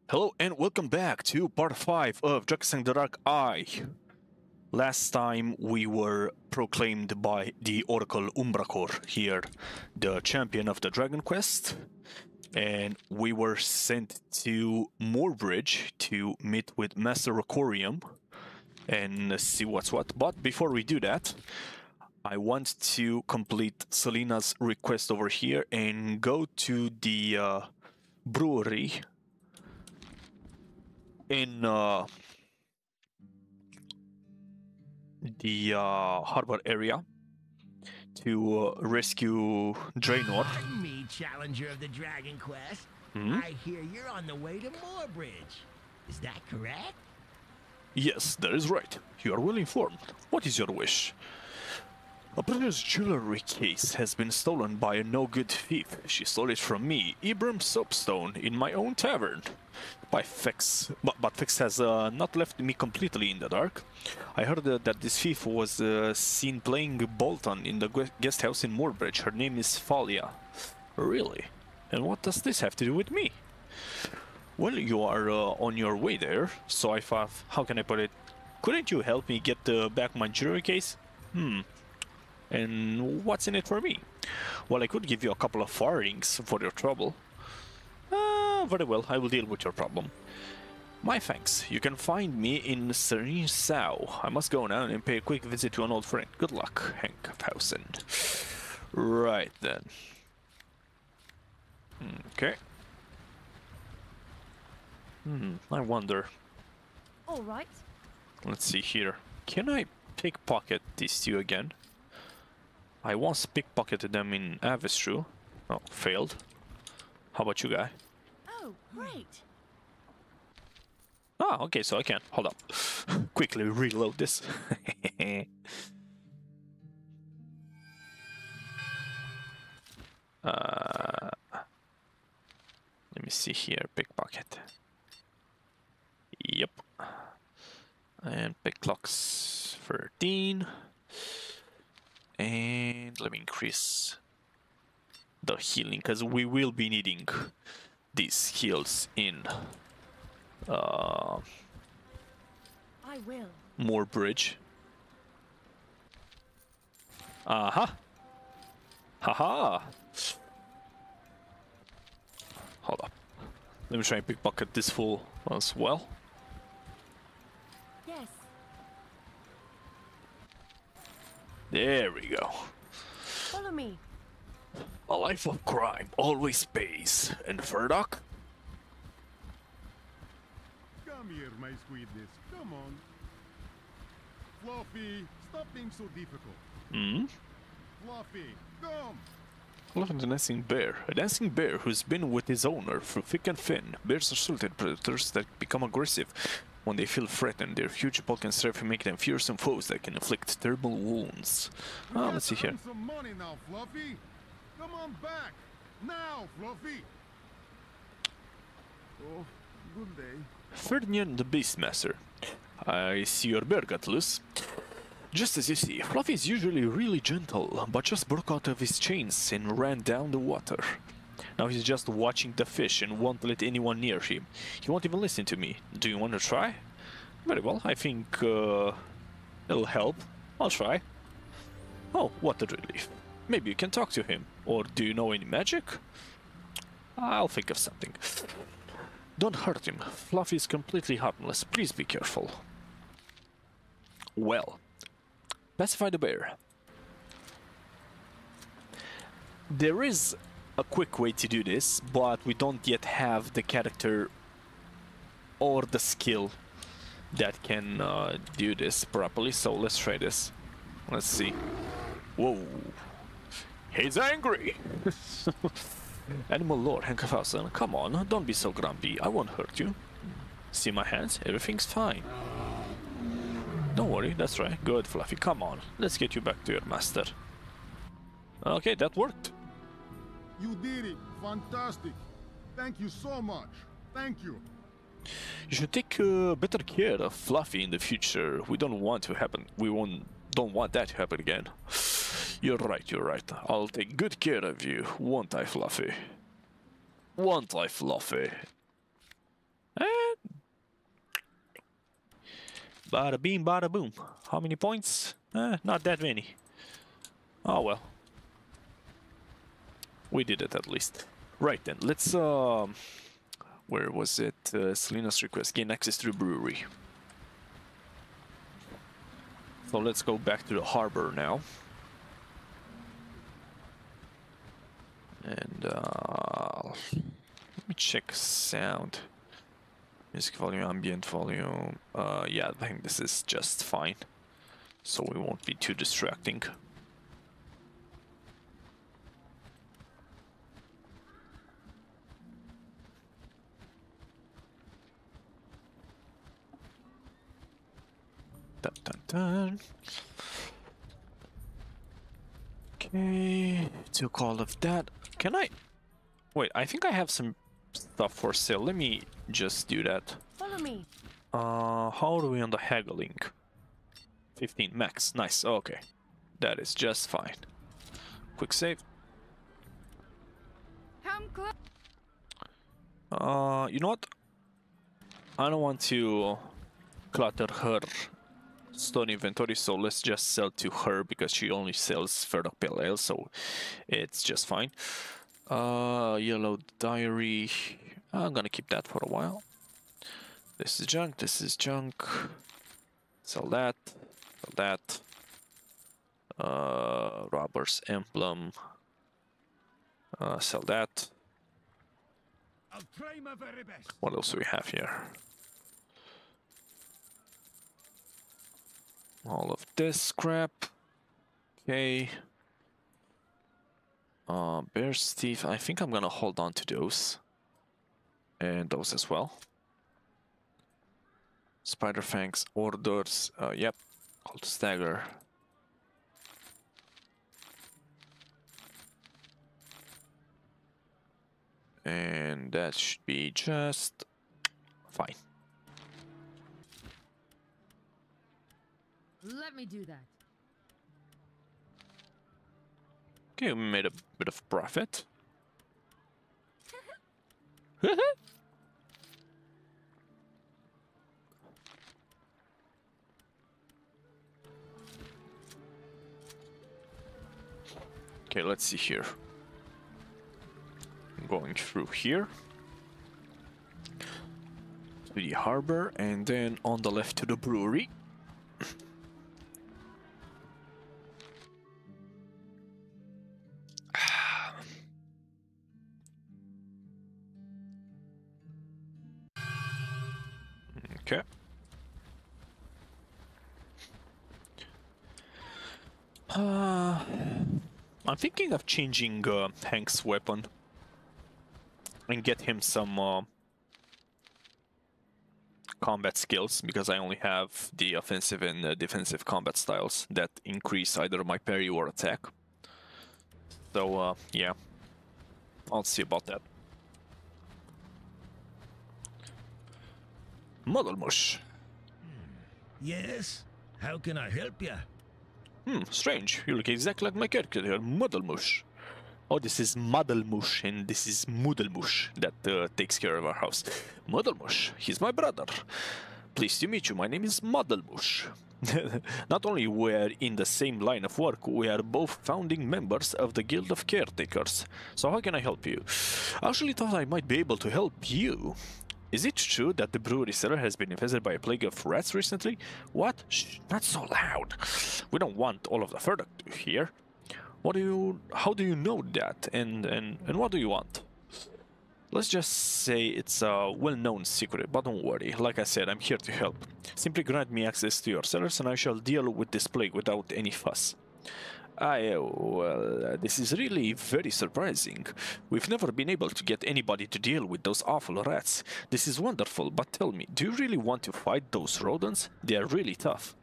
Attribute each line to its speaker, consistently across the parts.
Speaker 1: Hello and welcome back to part 5 of Drakensang the Dark Eye. Last time we were proclaimed by the Oracle Umbrakor here, the champion of the Dragon Quest, and we were sent to Moorbridge to meet with Master Rakorium and see what's what. But before we do that, I want to complete Selina's request over here and go to the brewery in the harbor area to rescue Dranor.
Speaker 2: Pardon me, challenger of the Dragon Quest.
Speaker 1: Hmm?
Speaker 2: I hear you're on the way to Moorbridge. Is that correct?
Speaker 1: Yes, that is right. You are well informed. What is your wish? A brother's jewelry case has been stolen by a no-good thief. She stole it from me, Ibram Soapstone, in my own tavern. But Fex has not left me completely in the dark. I heard that this thief was seen playing Bolton in the guest house in Moorbridge. Her name is Thalia. Really? And what does this have to do with me? Well, you are on your way there, so I thought, how can I put it? Couldn't you help me get back my jewelry case? And what's in it for me? Well, I could give you a couple of farthings for your trouble. Very well, I will deal with your problem. My thanks. You can find me in Serene Sow. I must go now and pay a quick visit to an old friend. Good luck, Henkhausen. Right then. Okay. I wonder.
Speaker 3: All right.
Speaker 1: Let's see here. Can I pickpocket these two again? I once pickpocketed them in Avestru. Oh, failed. How about you, guy?
Speaker 3: Oh, great.
Speaker 1: Ah, okay, so I can. Hold up. Quickly reload this. Let me see here. Pickpocket. Yep. And pick clocks 13. And let me increase the healing, because we will be needing these heals in
Speaker 3: I will.
Speaker 1: Moorbridge. Aha! Haha! Hold up. Let me try and pickpocket this fool as well.
Speaker 3: Yes.
Speaker 1: There we go.
Speaker 3: Follow me.
Speaker 1: A life of crime always pays. And Ferdok?
Speaker 4: Come here, my sweetness. Come on. Fluffy, stop being so difficult. Fluffy, come.
Speaker 1: Look at the dancing bear. A dancing bear who's been with his owner through thick and thin. Bears are certain predators that become aggressive when they feel threatened. Their huge bulk and strength make them fearsome foes that can inflict terrible wounds. Ah, let's see here.
Speaker 4: Earn some money now, Fluffy. Come on back. Now, Fluffy. Oh, good day.
Speaker 1: Ferdinand the Beastmaster. I see your bear got loose. Just as you see, Fluffy is usually really gentle, but just broke out of his chains and ran down the water. Now he's just watching the fish and won't let anyone near him. He won't even listen to me. Do you want to try? Very well, I think it'll help. I'll try. Oh, what a relief. Maybe you can talk to him. Or do you know any magic? I'll think of something. Don't hurt him. Fluffy is completely harmless. Please be careful. Well, pacify the bear. There is a quick way to do this, but we don't yet have the character or the skill that can do this properly, so let's try this. Let's see. Whoa. He's angry! Animal Lord Henkhausen, come on, don't be so grumpy. I won't hurt you. See my hands? Everything's fine. Don't worry, that's right. Good, Fluffy, come on. Let's get you back to your master. Okay, that worked.
Speaker 4: You did it. Fantastic. Thank you so much. Thank you.
Speaker 1: You should take better care of Fluffy in the future. We don't want to happen. Don't want that to happen again. You're right, you're right. I'll take good care of you, won't I, Fluffy? Won't I, Fluffy? Bada beam, bada boom. How many points? Not that many. Oh well. We did it at least. Right then, let's where was it? Selena's request. Gain access to the brewery. So let's go back to the harbor now. And let me check sound. Music volume, ambient volume. Yeah, I think this is just fine. So we won't be too distracting. Dun, dun, dun. Okay, took all of that. Can I? Wait, I think I have some stuff for sale. Let me just do that.
Speaker 3: Follow me.
Speaker 1: How are we on the haggling? 15 max. Nice. Okay, that is just fine. Quick save.
Speaker 3: Come close.
Speaker 1: You know what? I don't want to clutter her store inventory, so let's just sell to her because she only sells Ferdok Pale Ale, so it's just fine. Yellow diary. I'm gonna keep that for a while. This is junk. This is junk. Sell that. Sell that. Robber's emblem. Sell that.
Speaker 2: I'll try my very best.
Speaker 1: What else do we have here? All of this crap. Okay. Bear's teeth. I think I'm gonna hold on to those. And those as well. Spider fangs, orders. Yep. Hold stagger. And that should be just fine.
Speaker 3: Let me do that.
Speaker 1: Okay, we made a bit of profit. Okay, let's see here. Going through here to the harbor, and then on the left to the brewery. Okay. I'm thinking of changing Hank's weapon and get him some combat skills, because I only have the offensive and defensive combat styles that increase either my parry or attack. So yeah, I'll see about that. Muddlemush.
Speaker 2: Yes? How can I help you?
Speaker 1: Strange. You look exactly like my character here, Muddlemush. Oh, this is Muddlemush, and this is Moodlemush that takes care of our house. Muddlemush, he's my brother. Pleased to meet you, my name is Muddlemush. Not only we're in the same line of work, we are both founding members of the Guild of Caretakers. So how can I help you? I actually thought I might be able to help you. Is it true that the brewery cellar has been infested by a plague of rats recently? What? Shh, not so loud. We don't want all of the Ferdok to hear. How do you know that? And what do you want? Let's just say it's a well-known secret, but don't worry. Like I said, I'm here to help. Simply grant me access to your cellars and I shall deal with this plague without any fuss. Well, this is really very surprising. We've never been able to get anybody to deal with those awful rats. This is wonderful, but tell me, do you really want to fight those rodents? They are really tough.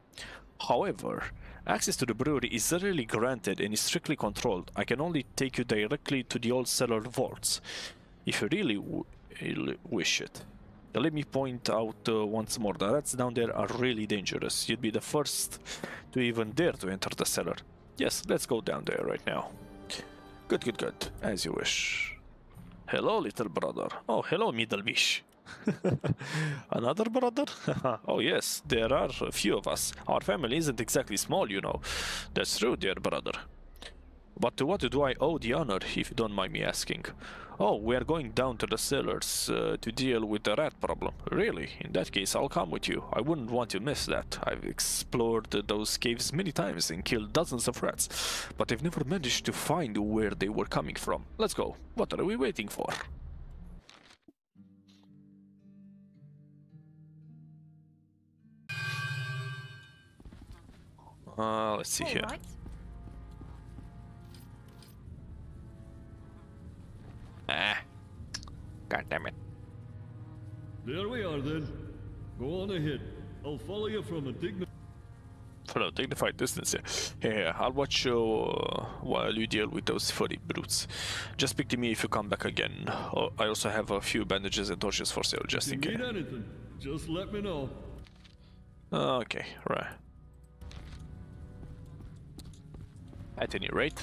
Speaker 1: However, access to the brewery is rarely granted and is strictly controlled. I can only take you directly to the old cellar vaults, if you really wish it. Let me point out once more, the rats down there are really dangerous. You'd be the first to even dare to enter the cellar. Yes, let's go down there right now. Good, as you wish. Hello, little brother. Oh, hello, Middlewish. Another brother? Oh yes, there are a few of us. Our family isn't exactly small, you know. That's true, dear brother. But to what do I owe the honor, if you don't mind me asking? Oh, we are going down to the cellars to deal with the rat problem. Really? In that case, I'll come with you. I wouldn't want to miss that. I've explored those caves many times and killed dozens of rats, but I've never managed to find where they were coming from. Let's go. What are we waiting for? Let's see here.
Speaker 3: Right.
Speaker 1: Ah. God damn it.
Speaker 5: There we are then. Go on ahead. I'll follow you from a
Speaker 1: dignified distance here. Here, I'll watch you while you deal with those furry brutes. Just speak to me if you come back again. Oh, I also have a few bandages and torches for sale, just in case.
Speaker 5: If you need anything, just let me know.
Speaker 1: Okay, right. At any rate.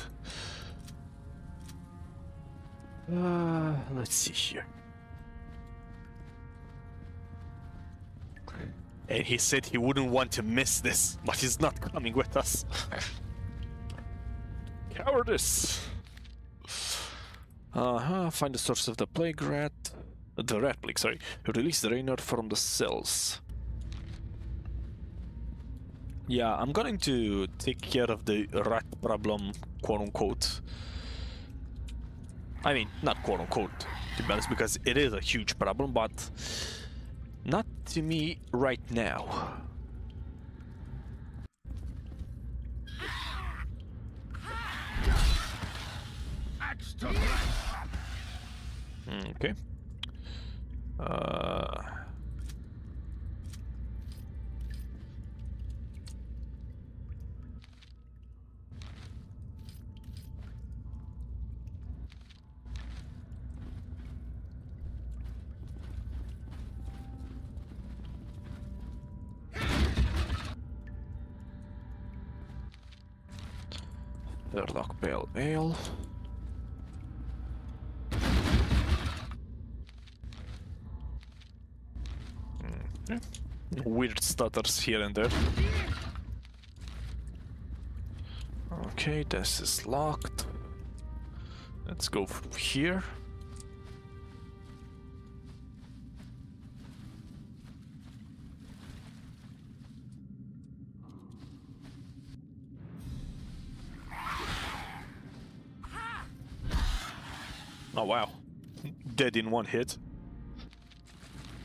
Speaker 1: Let's see here. And he said he wouldn't want to miss this, but he's not coming with us. Cowardice! Find the source of the plague rat. The rat plague, sorry. Release Dranor from the cells. Yeah, I'm going to take care of the rat problem, quote unquote. I mean, not quote unquote, to be honest, because it is a huge problem, but not to me right now. Okay. Ferdok Pale Ale. Weird stutters here and there. Okay, this is locked. Let's go through here. Oh wow, dead in one hit.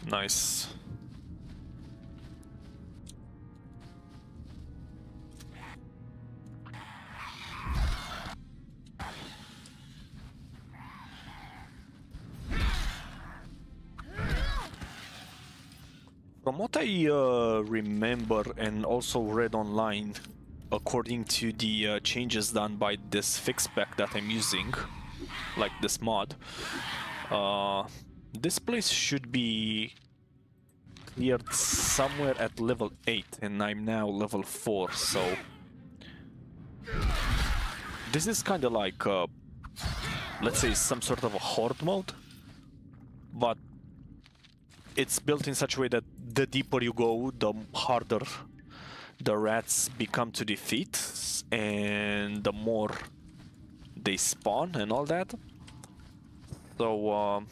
Speaker 1: Nice. From what I remember and also read online, according to the changes done by this fix pack that I'm using, like this mod, this place should be cleared somewhere at level 8 and I'm now level 4, so this is kind of like let's say some sort of a horde mode, but it's built in such a way that the deeper you go, the harder the rats become to defeat and the more they spawn and all that. So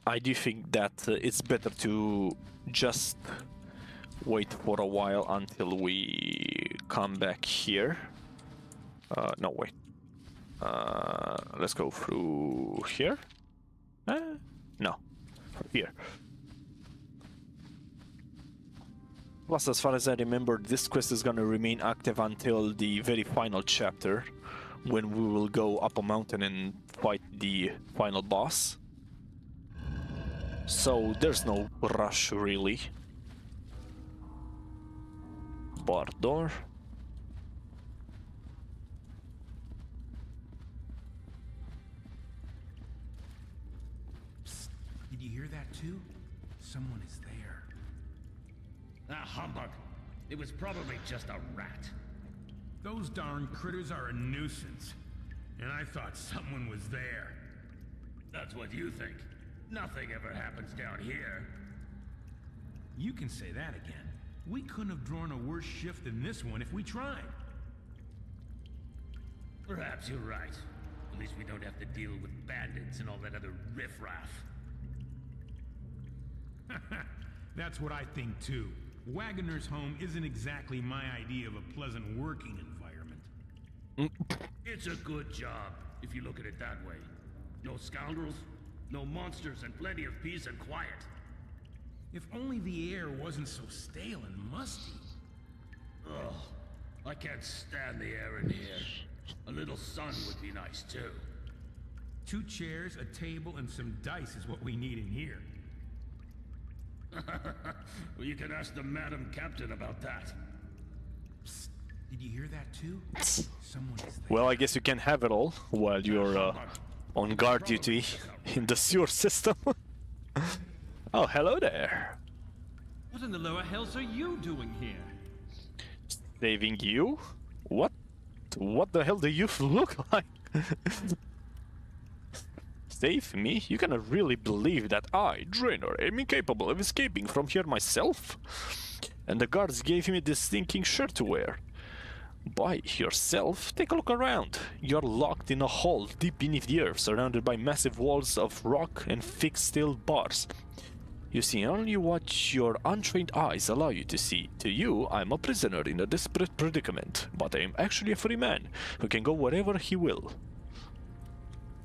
Speaker 1: I do think that it's better to just wait for a while until we come back here. No, wait. Let's go through here. No, here. Plus, as far as I remember, this quest is gonna remain active until the very final chapter, when we will go up a mountain and fight the final boss. So there's no rush, really. Bar door.
Speaker 2: Psst. Did you hear that too? Someone is there.
Speaker 6: Ah, humbug. It was probably just a rat.
Speaker 2: Those darn critters are a nuisance.
Speaker 7: and I thought someone was there.
Speaker 6: That's what you think. Nothing ever happens down here.
Speaker 7: You can say that again. We couldn't have drawn a worse shift than this one if we tried.
Speaker 6: Perhaps you're right. At least we don't have to deal with bandits and all that other riffraff.
Speaker 7: That's what I think too. Wagoner's home isn't exactly my idea of a pleasant working environment.
Speaker 6: It's a good job, if you look at it that way. No scoundrels, no monsters, and plenty of peace and quiet.
Speaker 7: If only the air wasn't so stale and musty.
Speaker 6: Ugh, I can't stand the air in here. A little sun would be nice too.
Speaker 7: 2 chairs, a table, and some dice is what we need in here.
Speaker 6: Well, you can ask the Madam Captain about that.
Speaker 7: Psst, did you hear that too? Someone is there.
Speaker 1: Well, I guess you can have it all while you're on guard duty in the sewer system. Oh, hello there.
Speaker 5: What in the lower hells are you doing here?
Speaker 1: Saving you? What? What the hell do you look like? Save me? You cannot really believe that I, Dranor, am incapable of escaping from here myself? And the guards gave me this stinking shirt to wear. By yourself? Take a look around. You're locked in a hole deep beneath the earth, surrounded by massive walls of rock and fixed steel bars. You see only what your untrained eyes allow you to see. To you, I'm a prisoner in a desperate predicament, but I am actually a free man who can go wherever he will.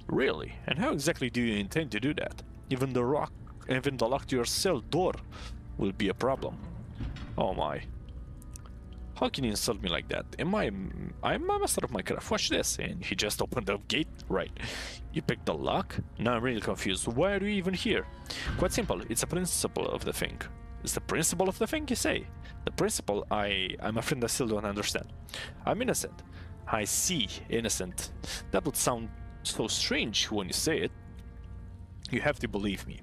Speaker 1: Really? And how exactly do you intend to do that? Even the lock to your cell door will be a problem. Oh my. How can you insult me like that? I'm a master of my craft. Watch this. And he just opened the gate. Right. You picked the lock? Now I'm really confused. Why are you even here? Quite simple. It's a principle of the thing. It's the principle of the thing, you say? The principle, I'm afraid I still don't understand. I'm innocent. I see. Innocent. That would sound so strange when you say it. You have to believe me.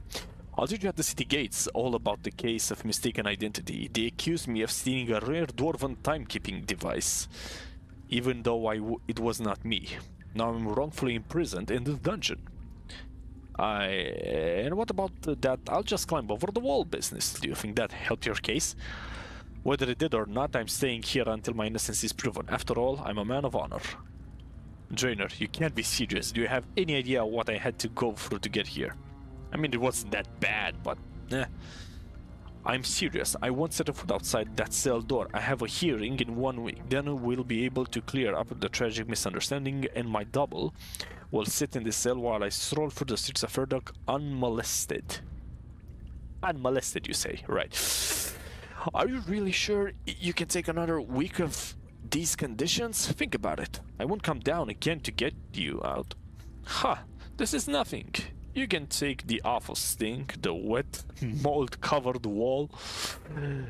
Speaker 1: I'll teach you at the city gates all about the case of mistaken identity. They accused me of stealing a rare dwarven timekeeping device, even though it was not me. Now I'm wrongfully imprisoned in this dungeon. And what about that I'll just climb over the wall business? Do you think that helped your case? Whether it did or not, I'm staying here until my innocence is proven. After all, I'm a man of honor. Dranor, you can't be serious. Do you have any idea what I had to go through to get here? I mean, it wasn't that bad, but I'm serious. I won't set a foot outside that cell door. I have a hearing in 1 week. Then we'll be able to clear up the tragic misunderstanding, and my double will sit in the cell while I stroll through the streets of Ferdok unmolested. Unmolested, you say? Right. Are you really sure you can take another week of these conditions? Think about it. I won't come down again to get you out. Ha! This is nothing. You can take the awful stink, the wet, mold-covered wall,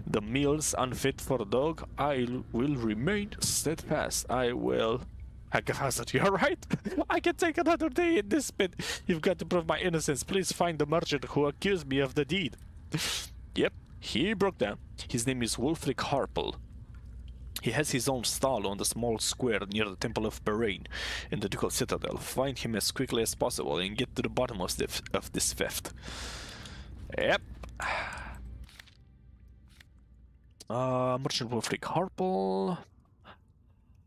Speaker 1: the meals unfit for a dog. I will remain steadfast. I will... Haphazard, you're right. I can take another day in this pit. You've got to prove my innocence. Please find the merchant who accused me of the deed. Yep, he broke down. His name is Wulfric Harpel. He has his own stall on the small square near the Temple of Berain in the Ducal Citadel. Find him as quickly as possible and get to the bottom of this theft. Yep. Merchant Wulfric Harpel.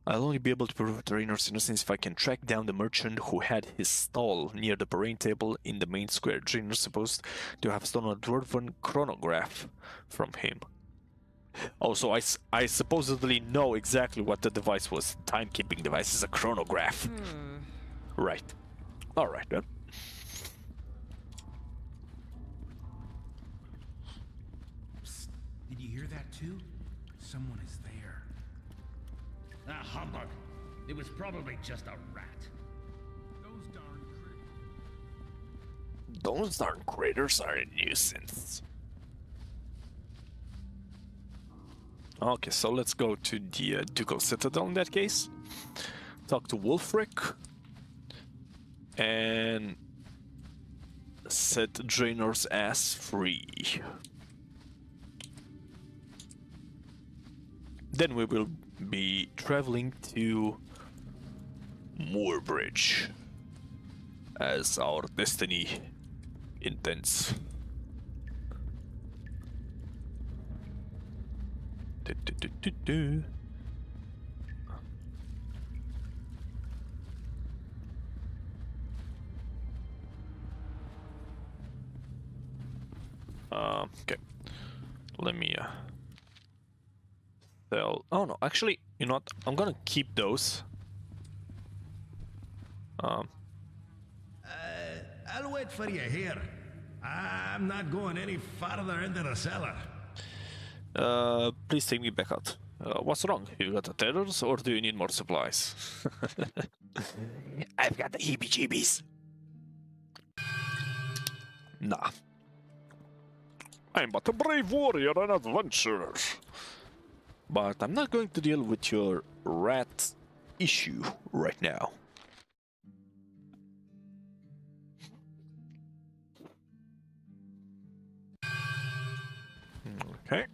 Speaker 1: I'll only be able to prove Dranor's innocence if I can track down the merchant who had his stall near the Berain table in the main square. Dranor's supposed to have stolen a dwarven chronograph from him. Oh, so I supposedly know exactly what the device was. Timekeeping device is a chronograph. Right. Alright then.
Speaker 7: Psst, did you hear that too? Someone is there.
Speaker 6: Ah, humbug. It was probably just a rat.
Speaker 7: Those darn critters.
Speaker 1: Those darn critters are a nuisance. Okay, so let's go to the Ducal Citadel in that case. Talk to Wulfric. And set Dranor's ass free. Then we will be traveling to Moorbridge, as our destiny intends. Okay. Let me sell. Oh no, actually, you know what? I'm gonna keep those.
Speaker 2: I'll wait for you here. I'm not going any farther into the cellar.
Speaker 1: Please take me back out. What's wrong? You got the terrors, or do you need more supplies? I've got the heebie-jeebies. Nah. I'm but a brave warrior and adventurer. But I'm not going to deal with your rat issue right now. Okay.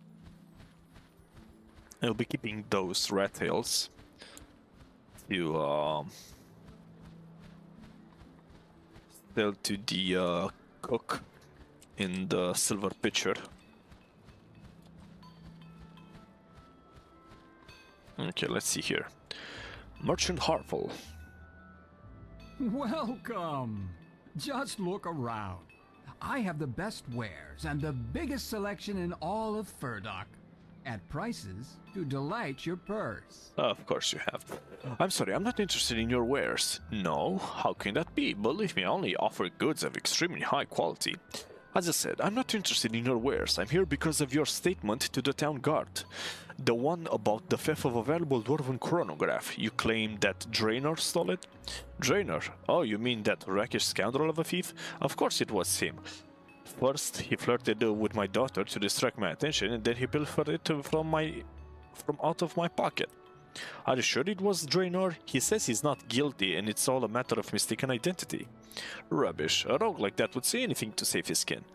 Speaker 1: I'll be keeping those rat tails to sell to the cook in the silver pitcher. Okay, let's see here. Merchant Harful.
Speaker 8: Welcome! Just look around. I have the best wares and the biggest selection in all of Ferdok. At prices to delight your purse.
Speaker 1: Of course you have. I'm sorry, I'm not interested in your wares. No, how can that be? Believe me, I only offer goods of extremely high quality. As I said, I'm not interested in your wares. I'm here because of your statement to the town guard. The one about the theft of a valuable dwarven chronograph. You claim that Dranor stole it? Dranor? Oh, you mean that rakish scoundrel of a thief? Of course it was him. First, he flirted with my daughter to distract my attention, and then he pilfered it from out of my pocket. Are you sure it was Dranor? He says he's not guilty, and it's all a matter of mistaken identity. Rubbish. A rogue like that would say anything to save his skin.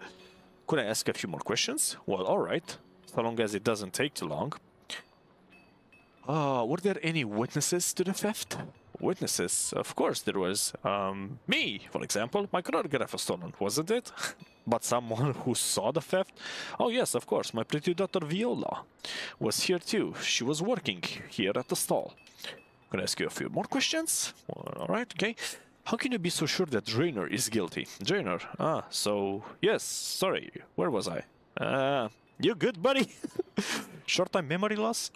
Speaker 1: Could I ask a few more questions? Well, alright. So long as it doesn't take too long. Were there any witnesses to the theft? Witnesses? Of course there was. Me, for example. My chronograph was stolen, wasn't it? But someone who saw the theft? Oh yes, of course. My pretty daughter Viola was here too. She was working here at the stall. Can I ask you a few more questions? Alright, okay. How can you be so sure that Dranor is guilty? Dranor? So... Yes, sorry. Where was I? You good, buddy? Short-time memory loss?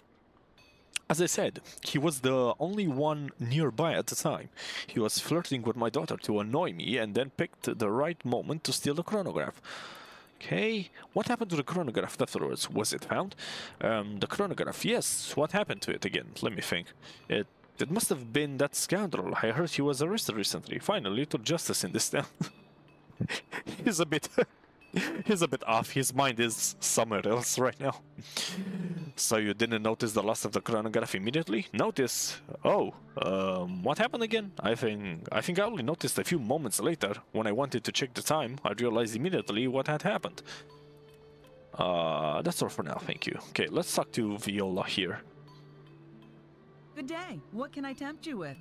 Speaker 1: As I said, he was the only one nearby at the time. He was flirting with my daughter to annoy me and then picked the right moment to steal the chronograph. Okay, what happened to the chronograph afterwards? Was it found? The chronograph, yes. What happened to it again? Let me think. It must have been that scoundrel. I heard he was arrested recently. Finally, little justice in this town. He's a bit off. His mind is somewhere else right now. So you didn't notice the loss of the chronograph immediately? Notice? Oh, what happened again? I think I only noticed a few moments later. When I wanted to check the time, I realized immediately what had happened. That's all for now, thank you. Okay, let's talk to Viola here.
Speaker 9: Good day. What can I tempt you with?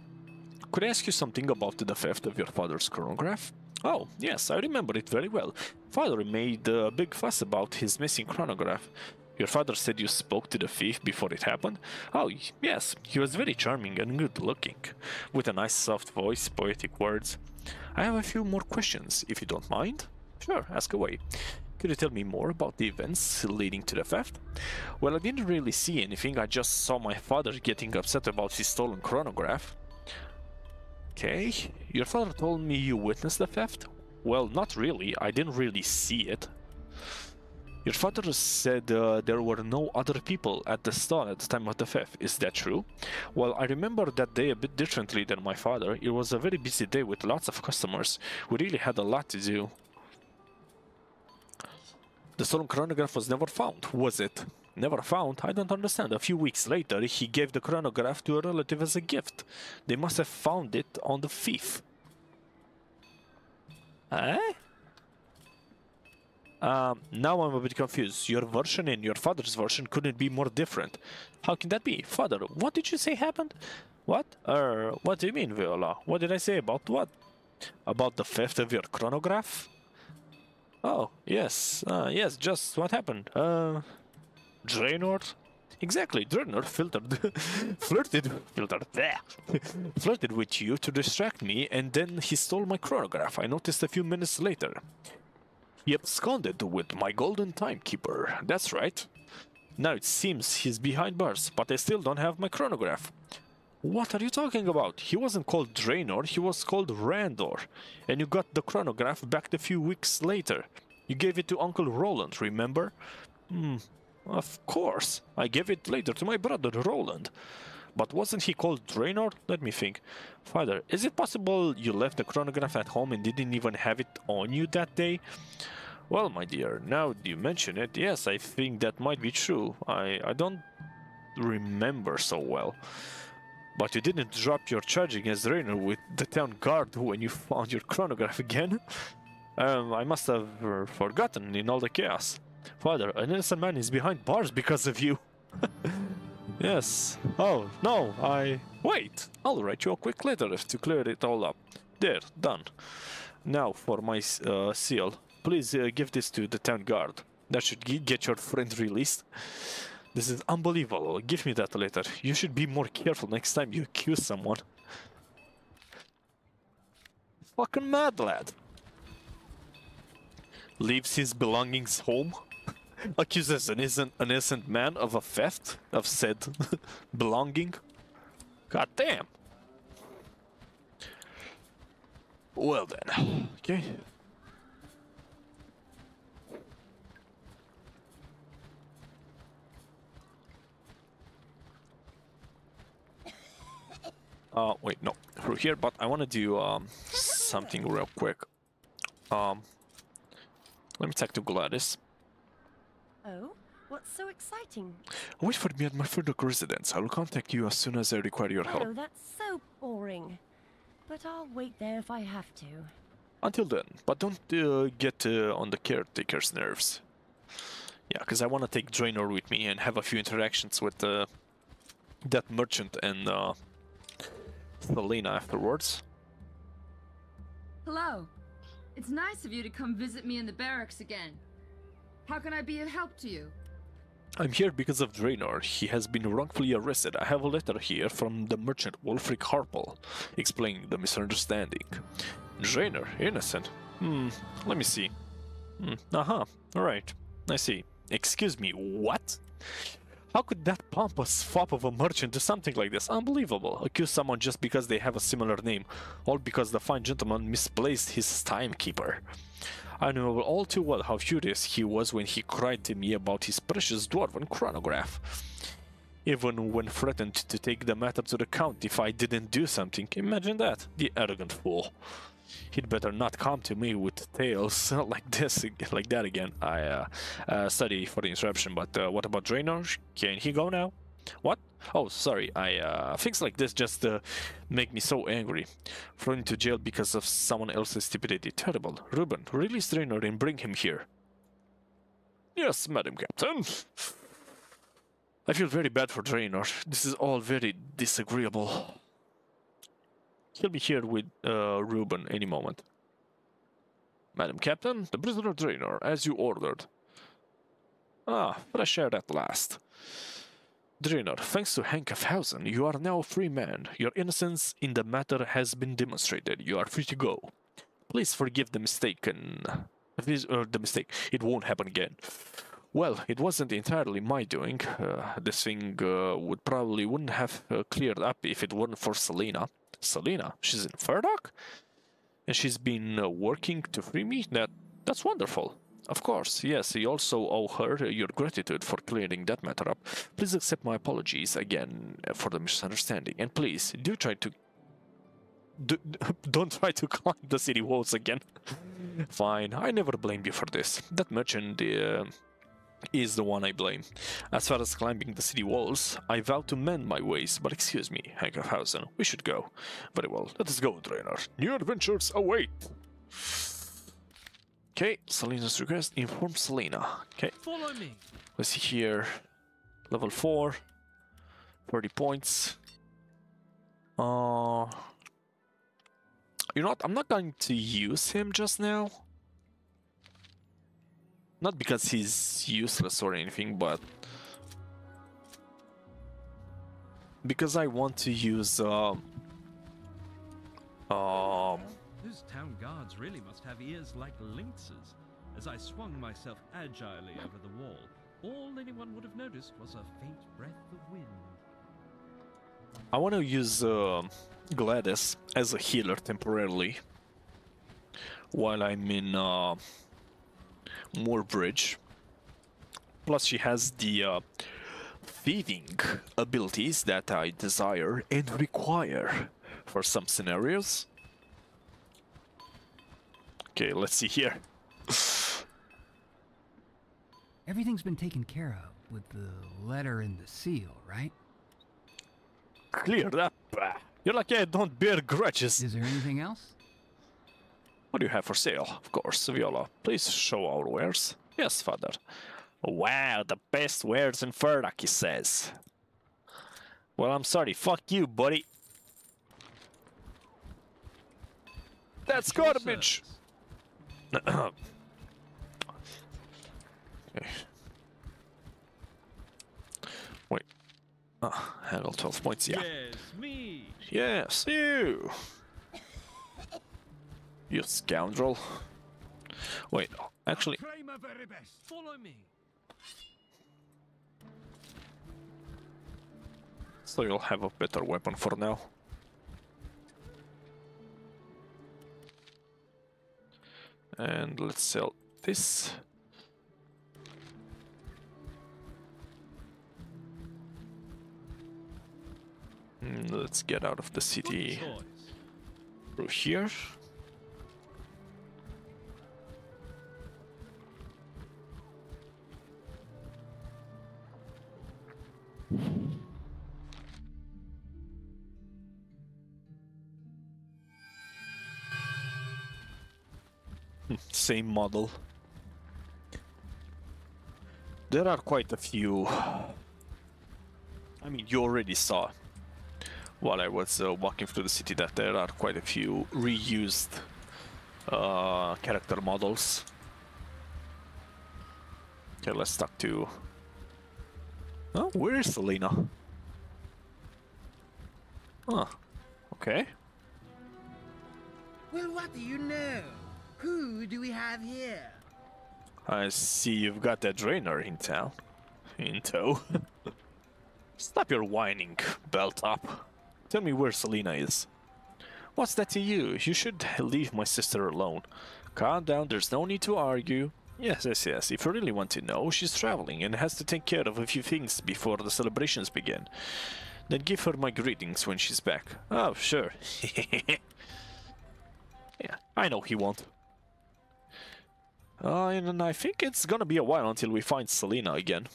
Speaker 1: Could I ask you something about the theft of your father's chronograph? Oh, yes, I remember it very well. Father made a big fuss about his missing chronograph. Your father said you spoke to the thief before it happened? Oh, yes, he was very charming and good-looking, with a nice soft voice, poetic words. I have a few more questions, if you don't mind. Sure, ask away. Could you tell me more about the events leading to the theft? Well, I didn't really see anything, I just saw my father getting upset about his stolen chronograph. Okay, your father told me you witnessed the theft? Well, not really, I didn't really see it. Your father said there were no other people at the stall at the time of the theft, is that true? Well, I remember that day a bit differently than my father. It was a very busy day with lots of customers. We really had a lot to do. The stolen chronograph was never found, was it? Never found? I don't understand. A few weeks later, he gave the chronograph to a relative as a gift. They must have found it on the thief. Eh? Now I'm a bit confused. Your version and your father's version couldn't be more different. How can that be? Father, what did you say happened? What? What do you mean, Viola? What did I say about what? About the theft of your chronograph? Oh, yes. Yes, just what happened. Dranor? Exactly, Dranor flirted with you to distract me, and then he stole my chronograph. I noticed a few minutes later. He absconded with my golden timekeeper. That's right. Now it seems he's behind bars, but I still don't have my chronograph. What are you talking about? He wasn't called Dranor, he was called Randor. And you got the chronograph back a few weeks later. You gave it to Uncle Roland, remember? Of course. I gave it later to my brother Roland. But wasn't he called Dranor? Let me think. Father, is it possible you left the chronograph at home and didn't even have it on you that day? Well, my dear, now you mention it, yes, I think that might be true. I don't remember so well. But you didn't drop your charging as Rainer with the town guard when you found your chronograph again? I must have forgotten in all the chaos. Father, an innocent man is behind bars because of you. Yes. Oh, no, Wait! I'll write you a quick letter to clear it all up. There, done. Now, for my seal. Please give this to the town guard. That should get your friend released. This is unbelievable. Give me that letter. You should be more careful next time you accuse someone. Fucking mad lad. Leaves his belongings home. Accuses an innocent man of a theft of said belonging. God damn. Well then. Okay. Wait, no, through here, but I want to do something real quick. Let me talk to Gladys.
Speaker 3: Oh, what's so exciting?
Speaker 1: Wait for me at my Ferdok residence. I will contact you as soon as I require your help.
Speaker 3: Oh, that's so boring. But I'll wait there if I have to.
Speaker 1: Until then, but don't get on the caretaker's nerves. Yeah, because I want to take Dranor with me and have a few interactions with that merchant and Selena afterwards.
Speaker 10: Hello. It's nice of you to come visit me in the barracks again. How can I be of help to you?
Speaker 1: I'm here because of Dranor. He has been wrongfully arrested. I have a letter here from the merchant Wolfric Harpel, explaining the misunderstanding. Dranor, innocent? Let me see. Alright, I see. Excuse me, what? How could that pompous fop of a merchant do something like this? Unbelievable. Accuse someone just because they have a similar name, all because the fine gentleman misplaced his timekeeper. I know all too well how furious he was when he cried to me about his precious dwarven chronograph. Even when threatened to take the matter to the count if I didn't do something. Imagine that, the arrogant fool. He'd better not come to me with tales like that again. Sorry for the interruption, but what about Dranor? Can he go now? What? Oh, sorry. Things like this just make me so angry. Thrown into jail because of someone else's stupidity. Terrible. Ruben, release Dranor and bring him here. Yes, Madam Captain. I feel very bad for Dranor. This is all very disagreeable. He'll be here with Ruben any moment. Madam Captain, the prisoner Dranor, as you ordered. Fresh air at last. Dranor, thanks to Lykophobetor, you are now a free man. Your innocence in the matter has been demonstrated. You are free to go. Please forgive the mistake It won't happen again. Well, it wasn't entirely my doing. This thing wouldn't have cleared up if it weren't for Selena. Selena? She's in Ferdok? And she's been working to free me? That's wonderful. Of course, yes, you also owe her your gratitude for clearing that matter up. Please accept my apologies again for the misunderstanding. And please, don't try to climb the city walls again. Fine, I never blamed you for this. That merchant is the one I blame. As far as climbing the city walls, I vow to mend my ways, but excuse me, Lykophobetor, we should go. Very well, let us go, Dranor. New adventures await! Okay, Selena's request, inform Selena. Okay.
Speaker 11: Follow me.
Speaker 1: Let's see here. Level 4. 30 points. You know what? I'm not going to use him just now. Not because he's useless or anything, but because I want to use
Speaker 11: Those town guards really must have ears like lynxes. As I swung myself agilely over the wall, all anyone would have noticed was a faint breath of wind.
Speaker 1: I want to use Gladys as a healer temporarily while I'm in Moorbridge. Plus she has the thieving abilities that I desire and require for some scenarios. Okay, let's see here.
Speaker 8: Everything's been taken care of with the letter and the seal, right?
Speaker 1: Cleared up. You're lucky I don't bear grudges.
Speaker 8: Is there anything else?
Speaker 1: What do you have for sale? Of course, Viola. Please show our wares. Yes, father. Wow, the best wares in Ferdok, he says. Well, I'm sorry. Fuck you, buddy. That's garbage. Okay. Wait. Handle 12 points, yeah.
Speaker 11: Yes, me.
Speaker 1: Yes, you. You scoundrel. Wait, actually...
Speaker 2: Try my very best.
Speaker 11: Follow me.
Speaker 1: So you'll have a better weapon for now. And let's sell this. Let's get out of the city through here. Same model. There are quite a few. I mean, you already saw while I was walking through the city that there are quite a few reused character models. Okay, let's talk to... Oh, where is Selena? Huh. Okay.
Speaker 12: Well, what do you know? Who do we have here?
Speaker 1: I see you've got that Dranor in town. In tow. Stop your whining, Belltop. Tell me where Selena is. What's that to you? You should leave my sister alone. Calm down, there's no need to argue. Yes. If you really want to know, she's traveling and has to take care of a few things before the celebrations begin. Then give her my greetings when she's back. Oh, sure. Yeah, I know he won't. And I think it's gonna be a while until we find Selena again.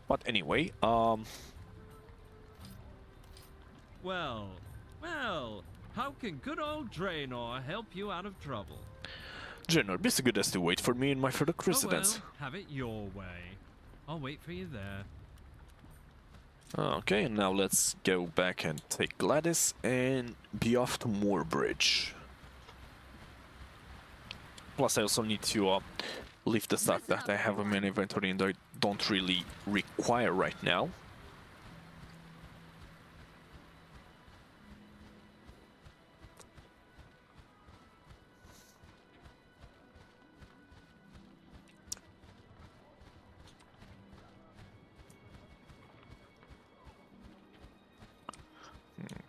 Speaker 1: But anyway,
Speaker 11: Well, how can good old Dranor help you out of trouble?
Speaker 1: Dranor, be so good as to wait for me in my Ferdok residence.
Speaker 11: Oh, well, have it your way. I'll wait for you there.
Speaker 1: Okay, now let's go back and take Gladys and be off to Moorbridge. Plus I also need to leave the stuff that I have in my inventory and I don't really require right now.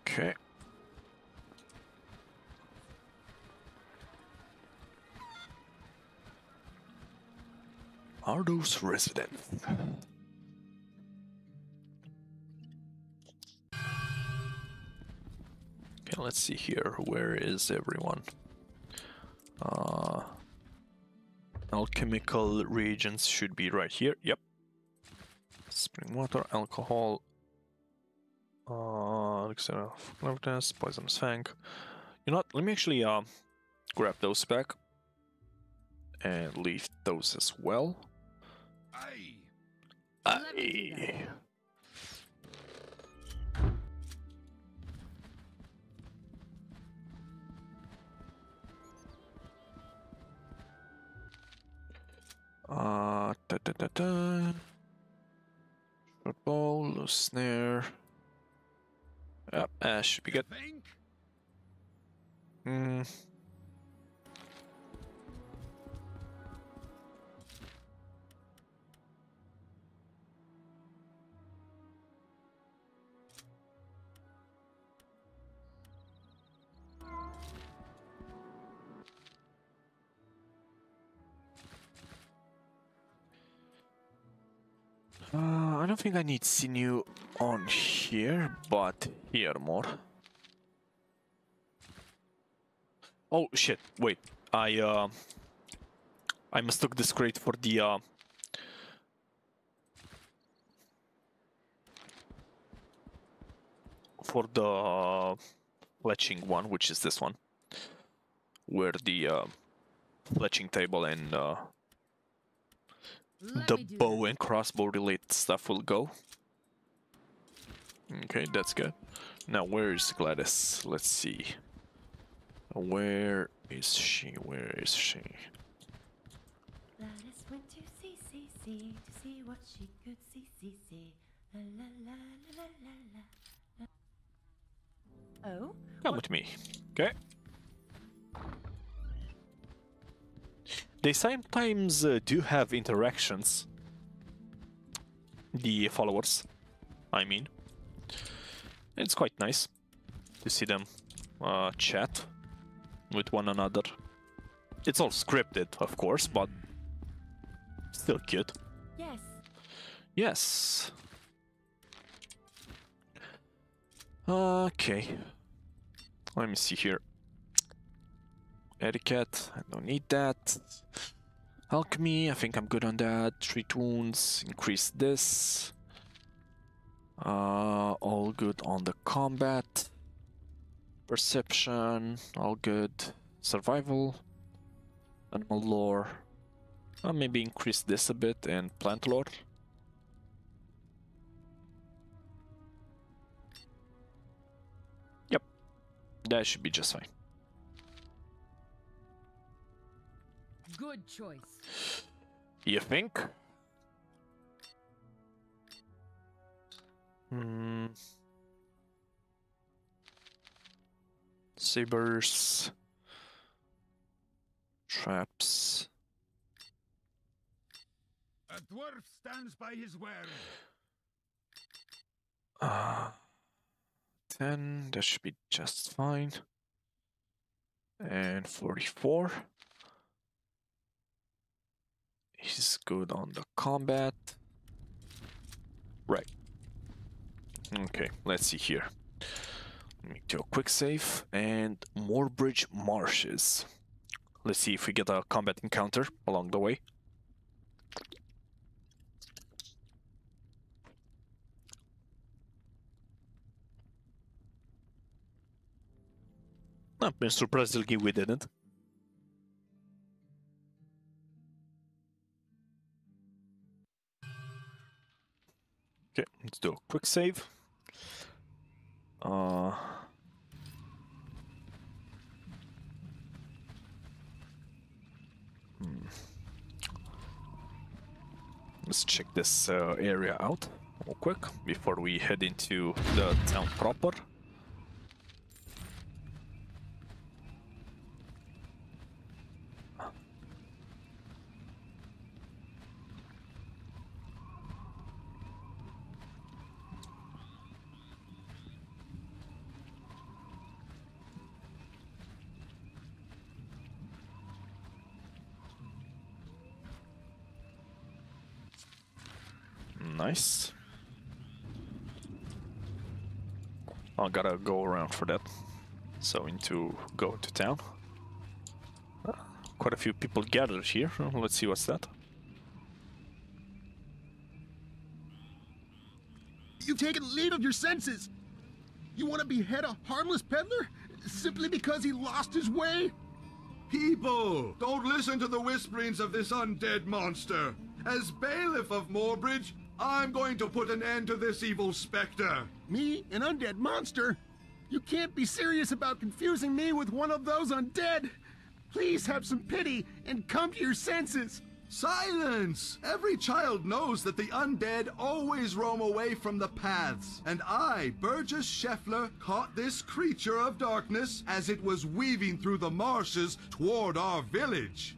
Speaker 1: Okay. Ardo's residence. Okay, let's see here. Where is everyone? Alchemical reagents should be right here. Yep. Spring water, alcohol. Poisonous fang. You know what? Let me actually grab those back and leave those as well. Aye. Short bow, loose snare. Yep, should be good. I don't think I need sinew on here, but here more. Oh shit! Wait, I mistook this crate for the fletching one, which is this one, where the fletching table and the bow and crossbow related stuff will go. Okay, that's good. Now, where is Gladys? Let's see. Where is she? Where is she?
Speaker 3: Gladys went to see to see what she could see. La la la la la la. Oh?
Speaker 1: Come with me. Okay. They sometimes do have interactions. The followers, I mean. It's quite nice to see them chat with one another. It's all scripted, of course, but still cute.
Speaker 3: Yes.
Speaker 1: Yes. Okay. Let me see here. Etiquette, I don't need that. Alchemy, I think I'm good on that. Treat wounds, increase this. All good on the combat. Perception, all good. Survival. Animal lore. Maybe increase this a bit, and plant lore. Yep, that should be just fine.
Speaker 10: Good choice.
Speaker 1: You think? Sabers. Traps.
Speaker 2: A dwarf stands by his word.
Speaker 1: 10, that should be just fine. And 44. He's good on the combat. Right. Okay, let's see here. Let me do a quick save. And Moorbridge Marshes. Let's see if we get a combat encounter along the way. I've been surprisingly we didn't. Okay, let's do a quick save. Let's check this area out real quick before we head into the town proper. Nice. I gotta go around for that. So go into town. Quite a few people gathered here. Let's see what's that.
Speaker 4: You've taken leave of your senses. You want to behead a harmless peddler simply because he lost his way?
Speaker 13: People, don't listen to the whisperings of this undead monster. As bailiff of Moorbridge, I'm going to put an end to this evil specter.
Speaker 4: Me, an undead monster? You can't be serious about confusing me with one of those undead. Please have some pity and come to your senses.
Speaker 13: Silence! Every child knows that the undead always roam away from the paths, and I, Burgess Scheffler, caught this creature of darkness as it was weaving through the marshes toward our village.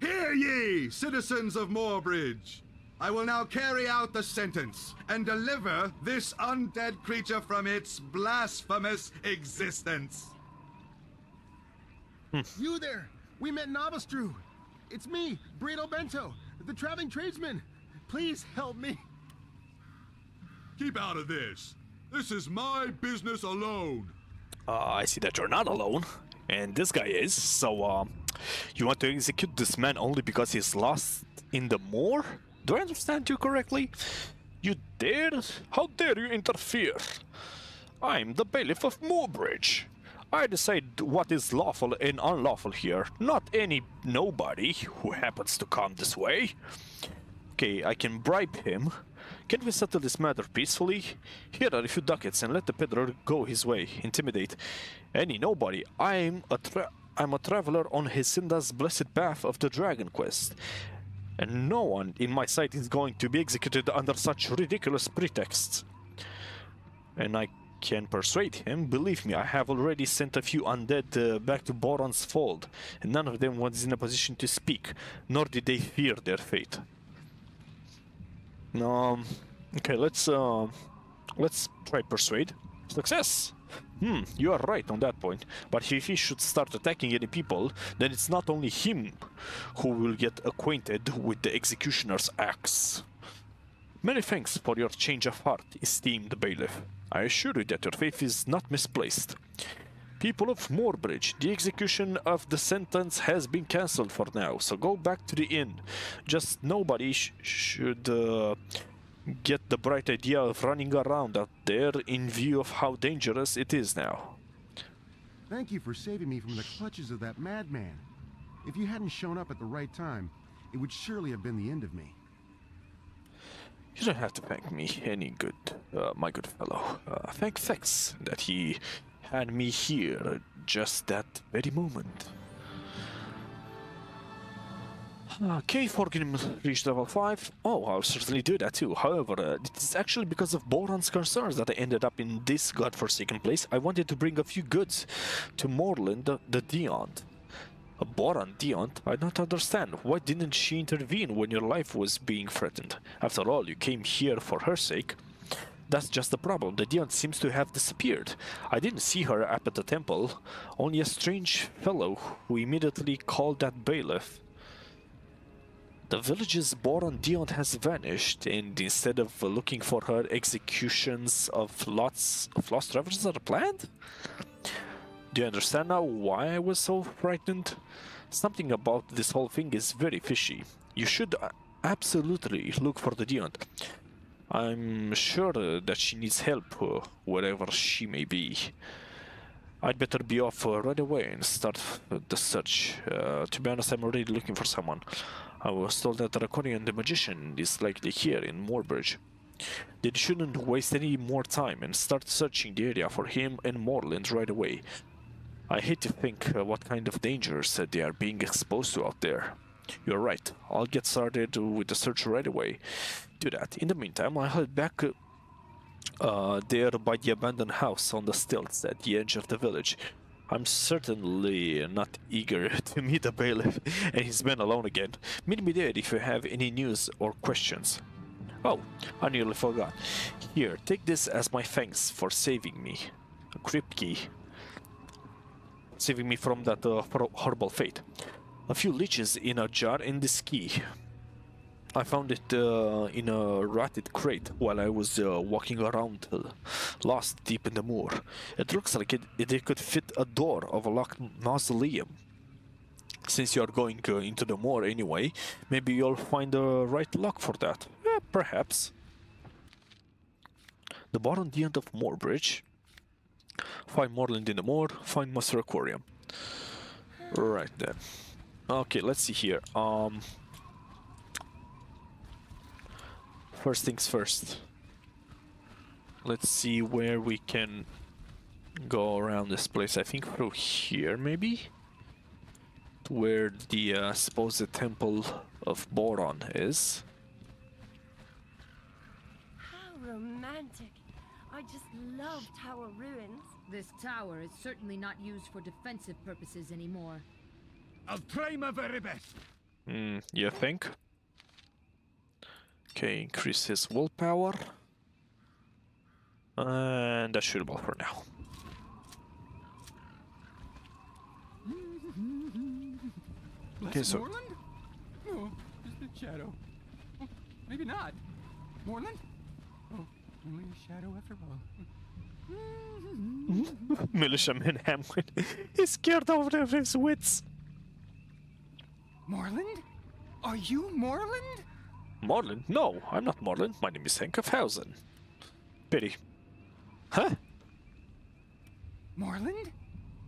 Speaker 13: Hear ye, citizens of Moorbridge! I will now carry out the sentence and deliver this undead creature from its blasphemous existence.
Speaker 4: You there! We met Nabastru! It's me, Brito Bento, the traveling tradesman. Please help me.
Speaker 13: Keep out of this. This is my business alone.
Speaker 1: I see that you're not alone, and this guy is. So, you want to execute this man only because he's lost in the moor? Do I understand you correctly? You dare? How dare you interfere? I'm the bailiff of Moorbridge. I decide what is lawful and unlawful here, not any nobody who happens to come this way. Okay, I can bribe him. Can we settle this matter peacefully? Here are a few ducats and let the peddler go his way. Intimidate any nobody. I'm a traveler on Hisinda's blessed path of the Dragon Quest. And no one in my sight is going to be executed under such ridiculous pretexts. And I can persuade him. Believe me, I have already sent a few undead back to Boron's fold, and none of them was in a position to speak, nor did they fear their fate. Okay, let's try persuade. Success! You are right on that point, but if he should start attacking any people, then it's not only him who will get acquainted with the executioner's axe. Many thanks for your change of heart, esteemed bailiff. I assure you that your faith is not misplaced. People of Moorbridge, the execution of the sentence has been cancelled for now, so go back to the inn. Just nobody should get the bright idea of running around out there in view of how dangerous it is now.
Speaker 4: Thank you for saving me from the clutches of that madman. If you hadn't shown up at the right time, it would surely have been the end of me.
Speaker 1: You don't have to thank me any good, my good fellow. Thank Thex that he had me here just that very moment. Okay, Forgrim reached level 5. Oh, I'll certainly do that too. However, it is actually because of Boron's concerns that I ended up in this godforsaken place. I wanted to bring a few goods to Morland the Deont. A Boron Deont? I don't understand. Why didn't she intervene when your life was being threatened? After all, you came here for her sake. That's just the problem. The Deont seems to have disappeared. I didn't see her up at the temple. Only a strange fellow who immediately called that bailiff. The village's Boron Deont has vanished, and instead of looking for her, executions of lots of lost travelers are planned? Do you understand now why I was so frightened? Something about this whole thing is very fishy. You should absolutely look for the Deont. I'm sure that she needs help, wherever she may be. I'd better be off right away and start the search. To be honest, I'm already looking for someone. I was told that Rakorium the Magician is likely here in Moorbridge. They shouldn't waste any more time and start searching the area for him and Morland right away. I hate to think what kind of dangers they are being exposed to out there. You're right, I'll get started with the search right away. Do that. In the meantime, I'll head back there by the abandoned house on the stilts at the edge of the village. I'm certainly not eager to meet the bailiff and his men alone again. Meet me there if you have any news or questions. Oh, I nearly forgot. Here, take this as my thanks for saving me. A crypt key. Saving me from that horrible fate. A few leeches in a jar and this key. I found it in a rotted crate while I was walking around, lost deep in the moor. It looks like it could fit a door of a locked mausoleum. Since you are going into the moor anyway, maybe you'll find the right lock for that. Perhaps. The Baron Deont of Moorbridge. Find Morland in the moor, find Master Rakorium. Right then. Okay, let's see here. First things first. Let's see where we can go around this place. I think through here, maybe? where the supposed temple of Boron is.
Speaker 3: How romantic. I just love tower ruins.
Speaker 10: This tower is certainly not used for defensive purposes anymore.
Speaker 2: I'll try my very best.
Speaker 1: You think? Okay, increase his willpower. And that's shootable for now. Okay, so
Speaker 8: Moreland? No, just a shadow. Oh, maybe not. Moreland? Oh, only a shadow after all.
Speaker 1: Militiaman Hamlin is scared out of his wits.
Speaker 8: Moreland? Are you Moreland?
Speaker 1: Moreland? No, I'm not Moreland. My name is Hank of Hausen. Pity. Huh?
Speaker 8: Moreland?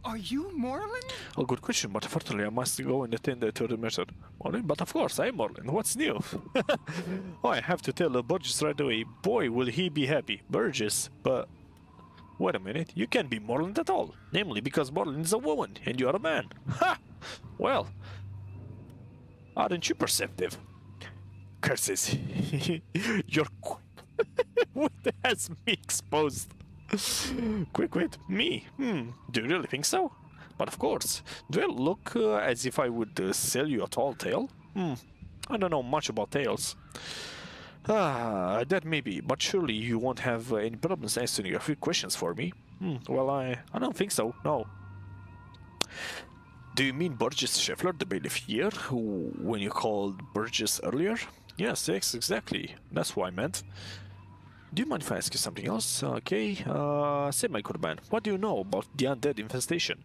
Speaker 8: Are you Moreland?
Speaker 1: Oh, good question, but unfortunately I must go and attend to the matter. Moreland? But of course, I'm Moreland. What's new? Oh, I have to tell Burgess right away. Boy, will he be happy. Burgess, but... Wait a minute, you can't be Moreland at all. Namely, because Moreland is a woman, and you're a man. Ha! Well... Aren't you perceptive? Curses. You're what has me exposed? Quick, wait, me? Do you really think so? But of course. Do I look as if I would sell you a tall tale? I don't know much about tales. That may be, but surely you won't have any problems answering a few questions for me. Well, I don't think so, no. Do you mean Burgess Scheffler, the bailiff here, who, when you called Burgess earlier? Yes, exactly. That's who I meant. Do you mind if I ask you something else? Okay, say my good man, what do you know about the undead infestation?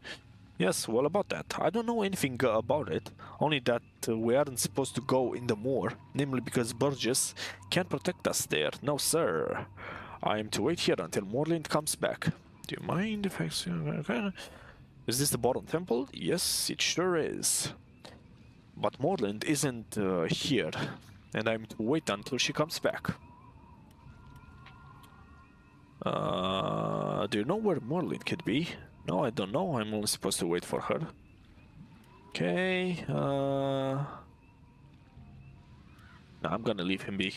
Speaker 1: Yes, well about that. I don't know anything about it, only that we aren't supposed to go in the moor, namely because Burgess can't protect us there. No, sir. I am to wait here until Moreland comes back. Do you mind if I... Is this the bottom temple? Yes, it sure is. But Moreland isn't here, and I'm to wait until she comes back. Do you know where Moreland could be? No, I don't know. I'm only supposed to wait for her. Okay. No, I'm gonna leave him be.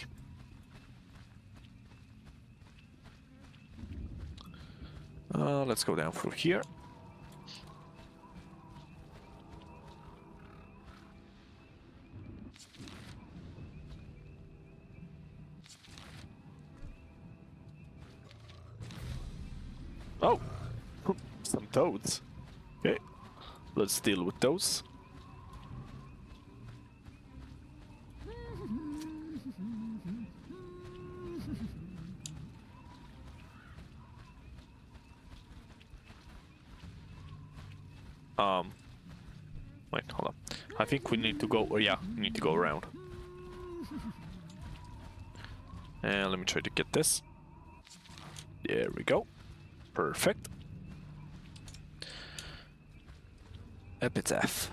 Speaker 1: Let's go down through here. Oh, some toads. Okay, let's deal with those. Wait, hold on. I think we need to go, oh yeah, we need to go around. And let me try to get this. There we go. Perfect. Epitaph.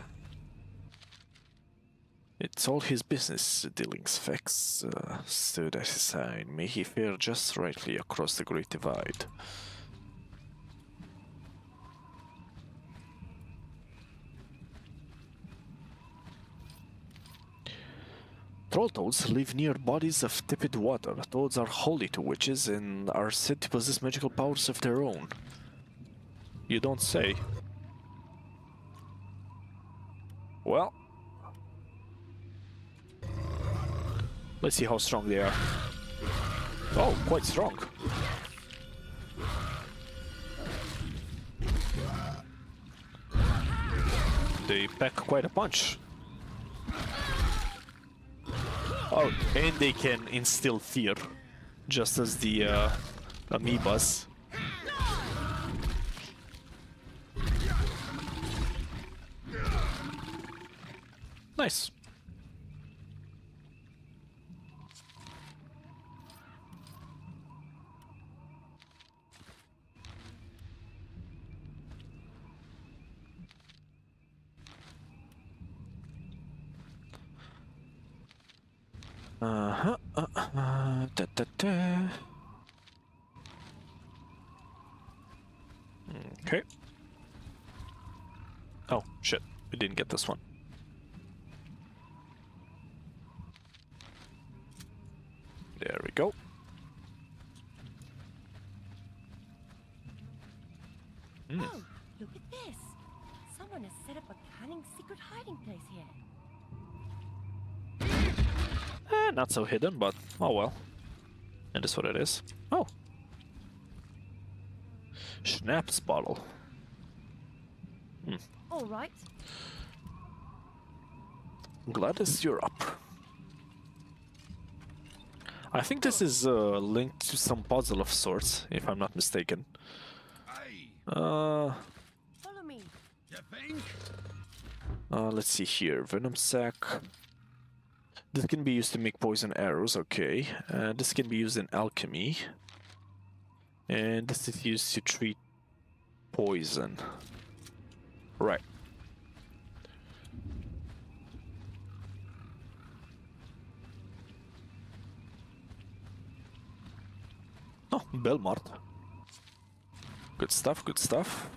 Speaker 1: It's all his business dealings, Vex. Stood at his side. May he fare just rightly across the great divide. Troll toads live near bodies of tepid water. Toads are holy to witches and are said to possess magical powers of their own. You don't say. Well, let's see how strong they are. Oh, quite strong. They pack quite a punch. Oh, and they can instill fear, just as the amoebas. Nice. Okay. Oh, shit. We didn't get this one. There we go.
Speaker 3: Oh, look at this. Someone has set up a cunning secret hiding place here.
Speaker 1: Not so hidden, but oh well. It is what it is. Oh. Schnapps bottle.
Speaker 3: All right.
Speaker 1: Gladys, you're up. I think this is linked to some puzzle of sorts, if I'm not mistaken.
Speaker 3: Follow me.
Speaker 2: You think?
Speaker 1: Let's see here. Venom sac. This can be used to make poison arrows, okay. This can be used in alchemy. And this is used to treat poison. Right. Oh, Belmont. Good stuff, good stuff.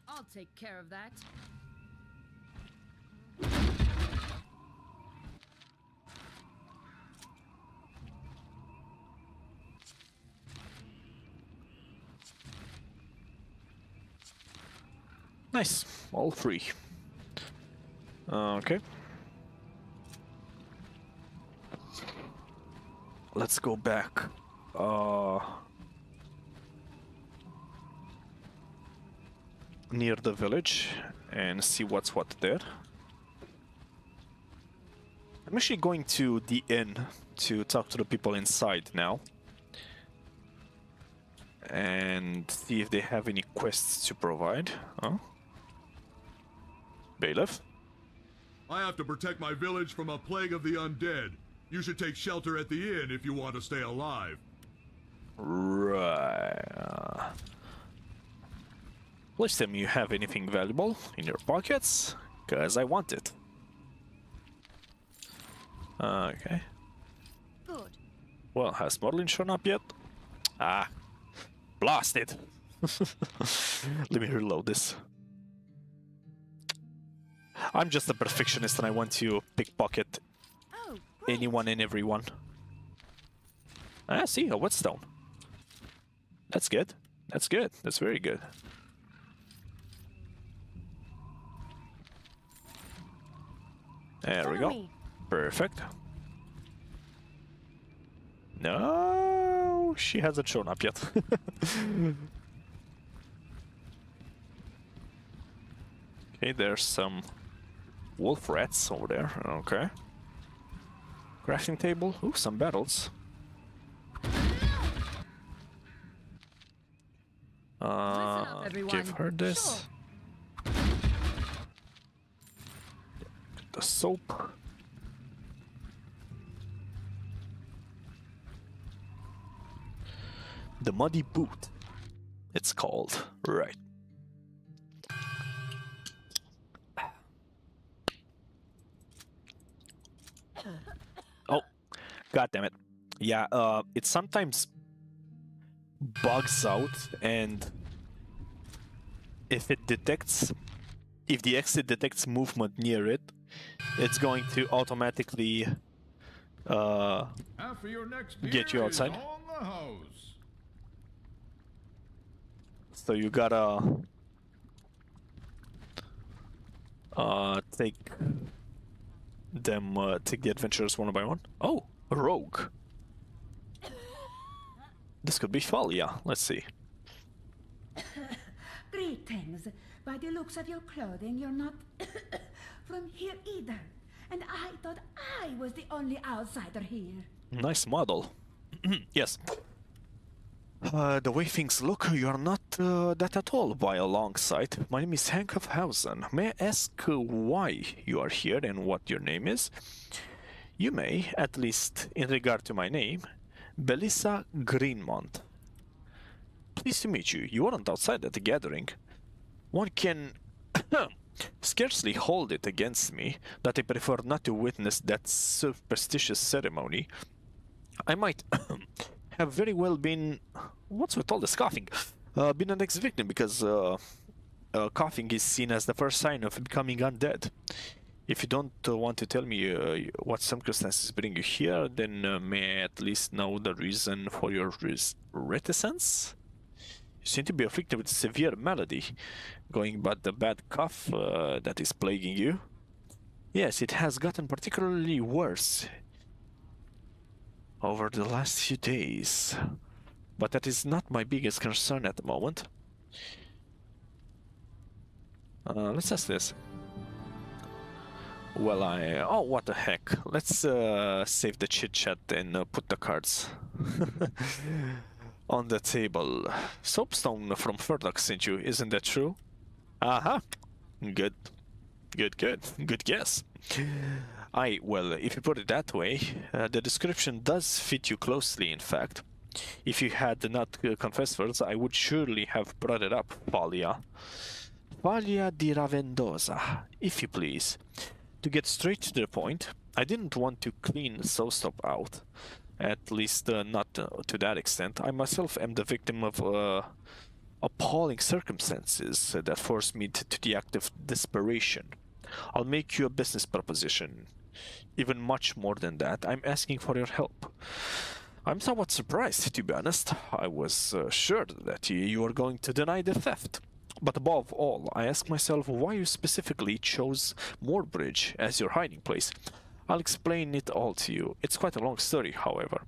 Speaker 10: I'll take care of that.
Speaker 1: Nice, all three. Okay. Let's go back. Near the village and see what's what there. I'm actually going to the inn to talk to the people inside now. And see if they have any quests to provide. Huh? Bailiff?
Speaker 13: I have to protect my village from a plague of the undead. You should take shelter at the inn if you want to stay alive.
Speaker 1: Right. Please tell me you have anything valuable in your pockets, because I want it. Okay.
Speaker 3: Good.
Speaker 1: Well, has Merlin shown up yet? Ah. Blast it! Let me reload this. I'm just a perfectionist and I want to pickpocket anyone and everyone. Ah, see, a whetstone. That's good. That's good. That's very good. There we go. Perfect. No, she hasn't shown up yet. Okay, there's some wolf rats over there. Okay. Crafting table. Ooh, some battles. Give her this. Sure. The soap. The Muddy Boot, it's called. Right. Oh, god damn it. Yeah, it sometimes bugs out, and if the exit detects movement near it, it's going to automatically get you outside. So you gotta take the adventurers one by one. Oh, a rogue. This could be fun, yeah. Let's see.
Speaker 14: Greetings. By the looks of your clothing, you're not from here either. And I thought I was the only outsider here.
Speaker 1: Nice model. Yes. The way things look, you are not that at all by a long sight. My name is Hank of Hausen. May I ask why you are here and what your name is? You may, at least in regard to my name, Belissa Greenmont. Pleased to meet you. You weren't outside at the gathering. One can scarcely hold it against me that I prefer not to witness that superstitious ceremony. I might have very well been What's with all this coughing? Been an ex-victim because coughing is seen as the first sign of becoming undead. If you don't want to tell me what circumstances bring you here, then may I at least know the reason for your reticence? You seem to be afflicted with a severe malady, going by the bad cough that is plaguing you. Yes, it has gotten particularly worse over the last few days, but that is not my biggest concern at the moment. Let's ask this. Well, oh, what the heck. Let's save the chit-chat and put the cards on the table. Soapstone from Ferdok sent you, isn't that true? Aha! Good. Good guess. Well, if you put it that way, the description does fit you closely, in fact. If you had not confessed first, I would surely have brought it up, Falia. Falia di Ravendosa, if you please. To get straight to the point, I didn't want to clean Soapstone out. At least not to that extent. I myself am the victim of appalling circumstances that forced me to the act of desperation. I'll make you a business proposition. Even much more than that, I'm asking for your help. I'm somewhat surprised, to be honest. I was sure that you were going to deny the theft. But above all, I ask myself why you specifically chose Moorbridge as your hiding place. I'll explain it all to you. It's quite a long story, however.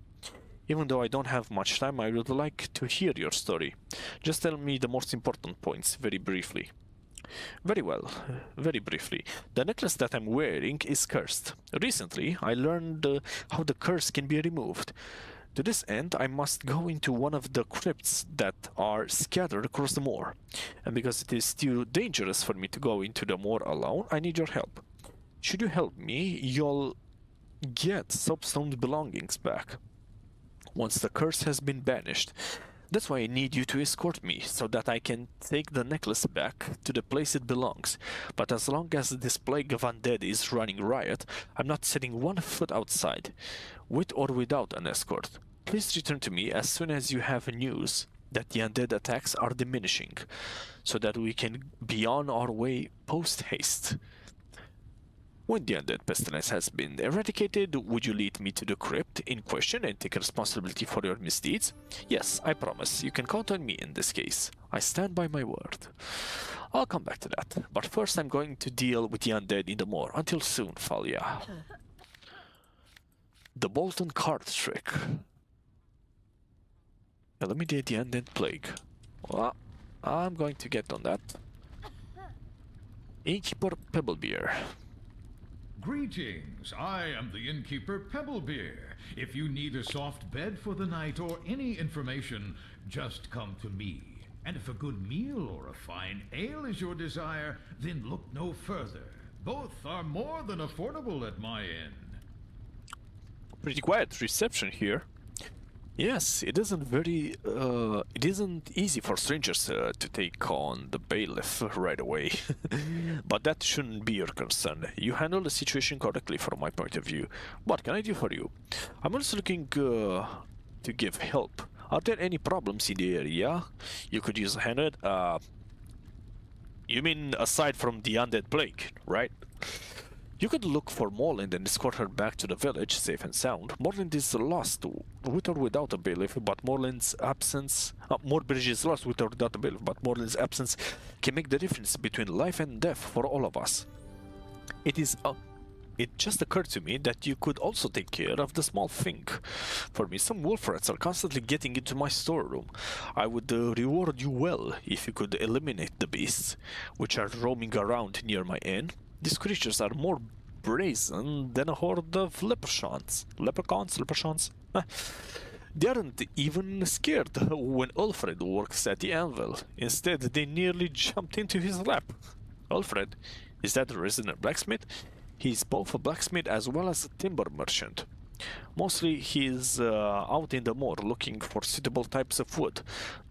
Speaker 1: Even though I don't have much time, I would like to hear your story. Just tell me the most important points, very briefly. Very well, very briefly. The necklace that I'm wearing is cursed. Recently, I learned how the curse can be removed. To this end, I must go into one of the crypts that are scattered across the moor. And because it is too dangerous for me to go into the moor alone, I need your help. Should you help me, you'll get Soapstone's belongings back once the curse has been banished. That's why I need you to escort me, so that I can take the necklace back to the place it belongs. But as long as this plague of undead is running riot, I'm not setting one foot outside, with or without an escort. Please return to me as soon as you have news that the undead attacks are diminishing, so that we can be on our way post-haste. When the undead pestilence has been eradicated, would you lead me to the crypt in question and take responsibility for your misdeeds? Yes, I promise. You can count on me in this case. I stand by my word. I'll come back to that. But first I'm going to deal with the undead in the moor. Until soon, Falia. The Bolton card trick. Eliminate the undead plague. Well, I'm going to get on that. Innkeeper Pebblebeer.
Speaker 15: Greetings, I am the innkeeper Pebblebeer. If you need a soft bed for the night or any information, just come to me. And if a good meal or a fine ale is your desire, then look no further. Both are more than affordable at my end.
Speaker 1: Pretty quiet reception here. Yes, it isn't easy for strangers to take on the bailiff right away. But that shouldn't be your concern. You handle the situation correctly from my point of view. What can I do for you? I'm also looking to give help. Are there any problems in the area you could use a hand at? You mean aside from the undead plague, right? You could look for Morland and escort her back to the village, safe and sound. Morland is lost, with or without a bailiff, but Morland's absence... Moorbridge is lost with or without a bailiff, but Morland's absence can make the difference between life and death for all of us. It just occurred to me that you could also take care of the small thing. For me, some wolf rats are constantly getting into my storeroom. I would reward you well if you could eliminate the beasts, which are roaming around near my inn. These creatures are more brazen than a horde of leprechauns. Leprechauns? They aren't even scared when Alfred works at the anvil. Instead, they nearly jumped into his lap. Alfred? Is that the resident blacksmith? He's both a blacksmith as well as a timber merchant. Mostly he's out in the moor looking for suitable types of wood.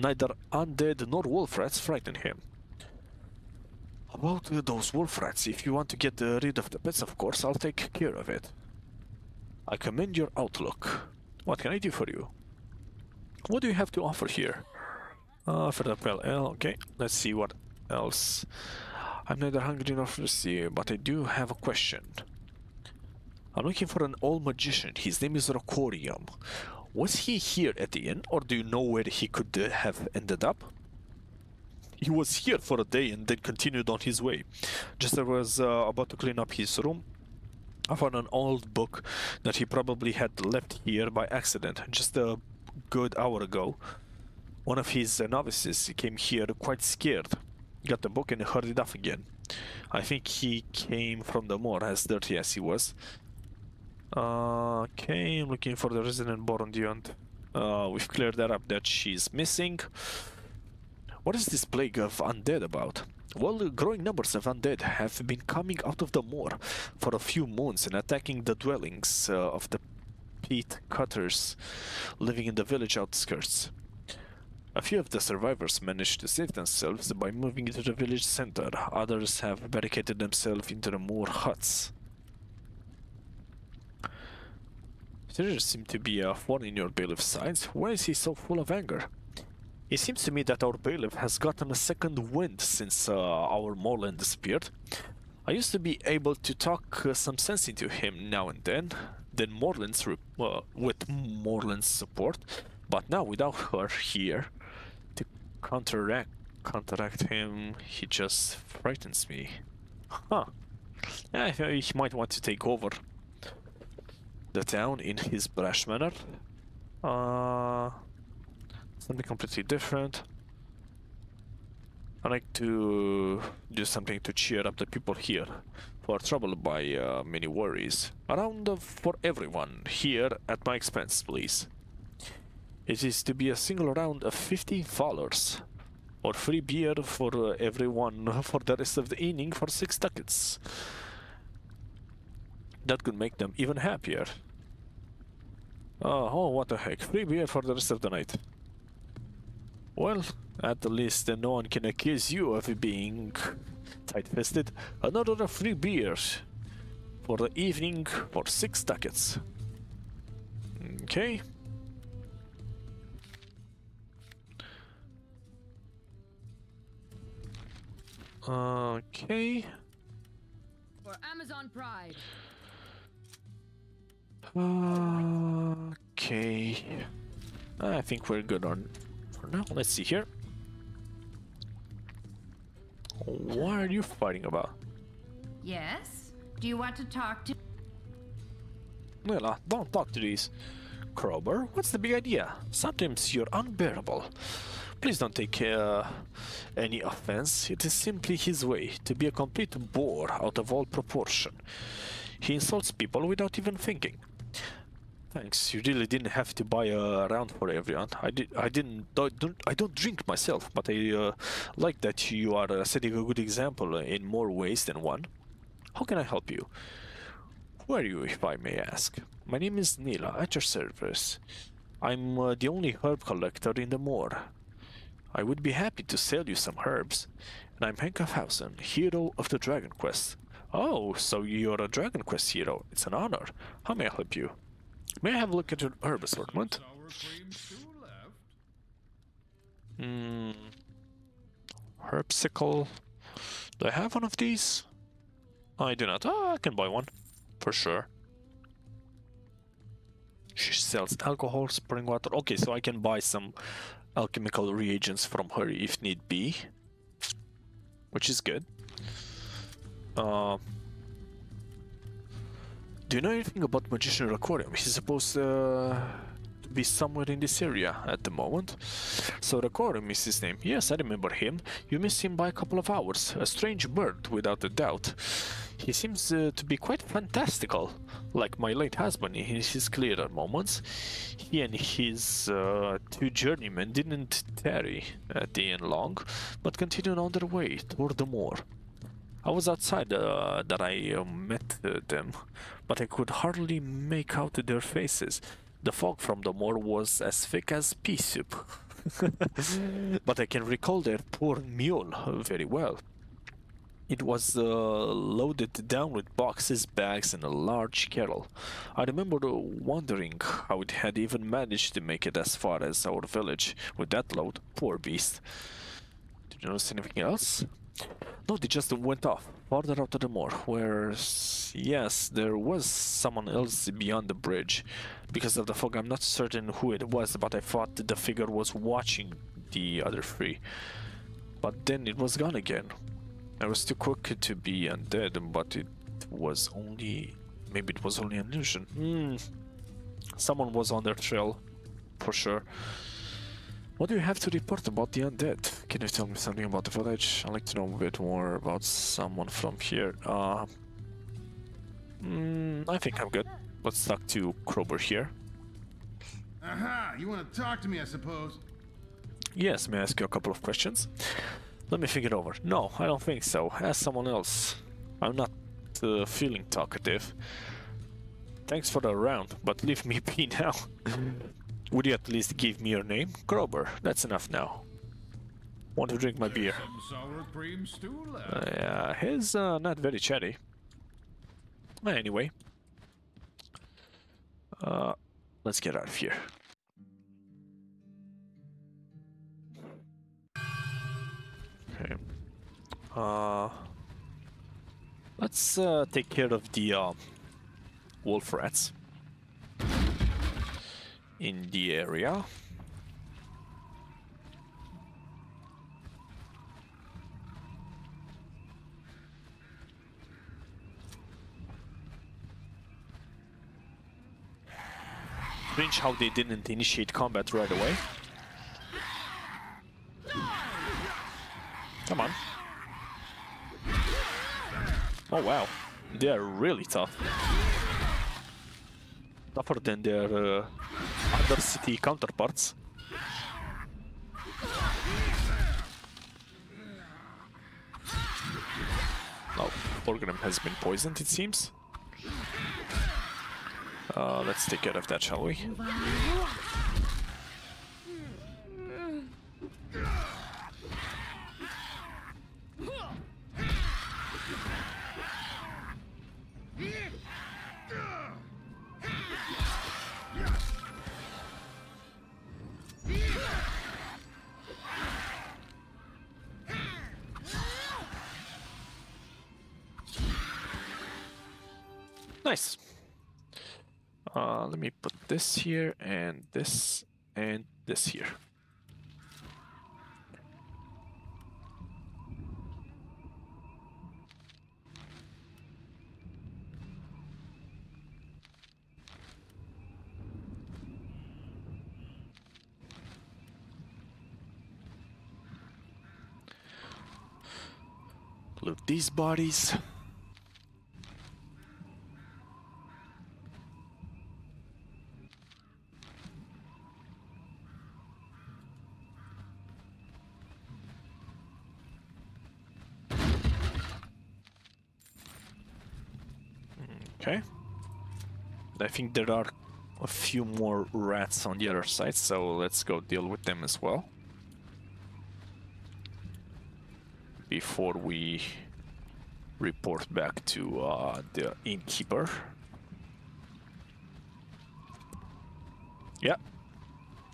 Speaker 1: Neither undead nor wolf rats frighten him. About those wolf rats, if you want to get rid of the pets, of course, I'll take care of it. I commend your outlook. What can I do for you? What do you have to offer here? Ferdok, well, okay. Let's see what else. I'm neither hungry nor thirsty, but I do have a question. I'm looking for an old magician. His name is Rakorium. Was he here at the inn, or do you know where he could have ended up? He was here for a day and then continued on his way. Just as I was about to clean up his room, I found an old book that he probably had left here by accident just a good hour ago. One of his novices came here quite scared, got the book and hurried off again. I think he came from the moor, as dirty as he was. Okay, I'm looking for the resident Borondient. We've cleared that up, that she's missing. What is this plague of undead about? Well, growing numbers of undead have been coming out of the moor for a few months and attacking the dwellings of the peat cutters living in the village outskirts. A few of the survivors managed to save themselves by moving into the village center. Others have barricaded themselves into the moor huts. There seems to be a thorn in your bailiff's sides. Why is he so full of anger? It seems to me that our bailiff has gotten a second wind since our moorland disappeared. I used to be able to talk some sense into him now and then with Moorland's support, but now without her here to counteract him, he just frightens me. Huh. He might want to take over the town in his brash manner. Something completely different. I like to do something to cheer up the people here who are troubled by many worries. A round for everyone here at my expense, please. It is to be a single round of 50 followers, or free beer for everyone for the rest of the evening for 6 ducats. That could make them even happier. Oh, what the heck, free beer for the rest of the night. Well, at least no one can accuse you of being tight-fisted. Another free beer for the evening for 6 ducats. Okay. Okay.
Speaker 10: For Amazon Pride.
Speaker 1: Okay. I think we're good on for now. Let's see here. What are you fighting about?
Speaker 3: Yes? Do you want to talk to...
Speaker 1: Nila, don't talk to these. Crowbar, what's the big idea? Sometimes you're unbearable. Please don't take any offense. It is simply his way to be a complete bore out of all proportion. He insults people without even thinking. Thanks. You really didn't have to buy a round for everyone. I don't drink myself, but I like that you are setting a good example in more ways than one. How can I help you? Who are you, if I may ask? My name is Nila, at your service. I'm the only herb collector in the moor. I would be happy to sell you some herbs. And I'm Henk of Hausen, hero of the Dragon Quest. Oh, so you're a Dragon Quest hero. It's an honor. How may I help you? May I have a look at your herb assortment? Herbsicle. Do I have one of these? I do not. Oh, I can buy one. For sure. She sells alcohol, spring water. Okay, so I can buy some alchemical reagents from her if need be. Which is good. Do you know anything about Magician Rakorium? He's supposed to be somewhere in this area at the moment. So Rakorium is his name. Yes, I remember him. You missed him by a couple of hours. A strange bird, without a doubt. He seems to be quite fantastical, like my late husband in his clearer moments. He and his 2 journeymen didn't tarry at the inn long, but continued on their way toward the moor. I was outside that I met them, but I could hardly make out their faces. The fog from the moor was as thick as pea soup. But I can recall their poor mule very well. It was loaded down with boxes, bags, and a large kettle. I remember wondering how it had even managed to make it as far as our village with that load. Poor beast. Did you notice anything else? No, they just went off, farther out of the moor, where, yes, there was someone else beyond the bridge. Because of the fog, I'm not certain who it was, but I thought the figure was watching the other three. But then it was gone again. I was too quick to be undead, but it was only... maybe it was only an illusion. Someone was on their trail, for sure. What do you have to report about the undead? Can you tell me something about the village? I'd like to know a bit more about someone from here. I think I'm good. Let's talk to Krober here.
Speaker 4: Aha! You want to talk to me, I suppose?
Speaker 1: Yes, may I ask you a couple of questions? Let me think it over. No, I don't think so. Ask someone else. I'm not feeling talkative. Thanks for the round, but leave me be now. Would you at least give me your name? Krober. That's enough now. Want to drink my beer?
Speaker 15: Some sour cream stew left.
Speaker 1: Yeah, he's not very chatty. Anyway. Let's get out of here. Okay. Let's take care of the wolf rats in the area. Strange how they didn't initiate combat right away. Come on. Oh wow, they are really tough. Tougher than their other city counterparts. Oh, Orgrim has been poisoned, it seems. Let's take care of that, shall we? Nice. Let me put this here and this here. Loot these bodies. Okay. I think there are a few more rats on the other side, so let's go deal with them as well. Before we report back to the innkeeper. Yeah.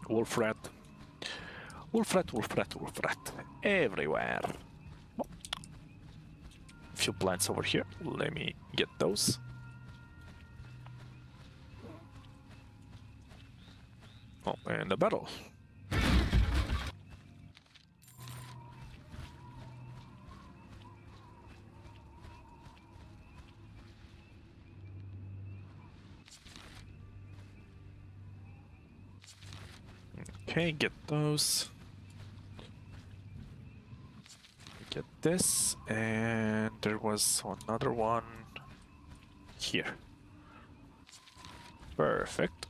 Speaker 1: Wolf rat. Wolf rat, wolf rat, wolf rat. Everywhere. Oh. Few plants over here. Let me get those. Oh, and a battle. Okay, get those. Get this, and there was another one here. Perfect.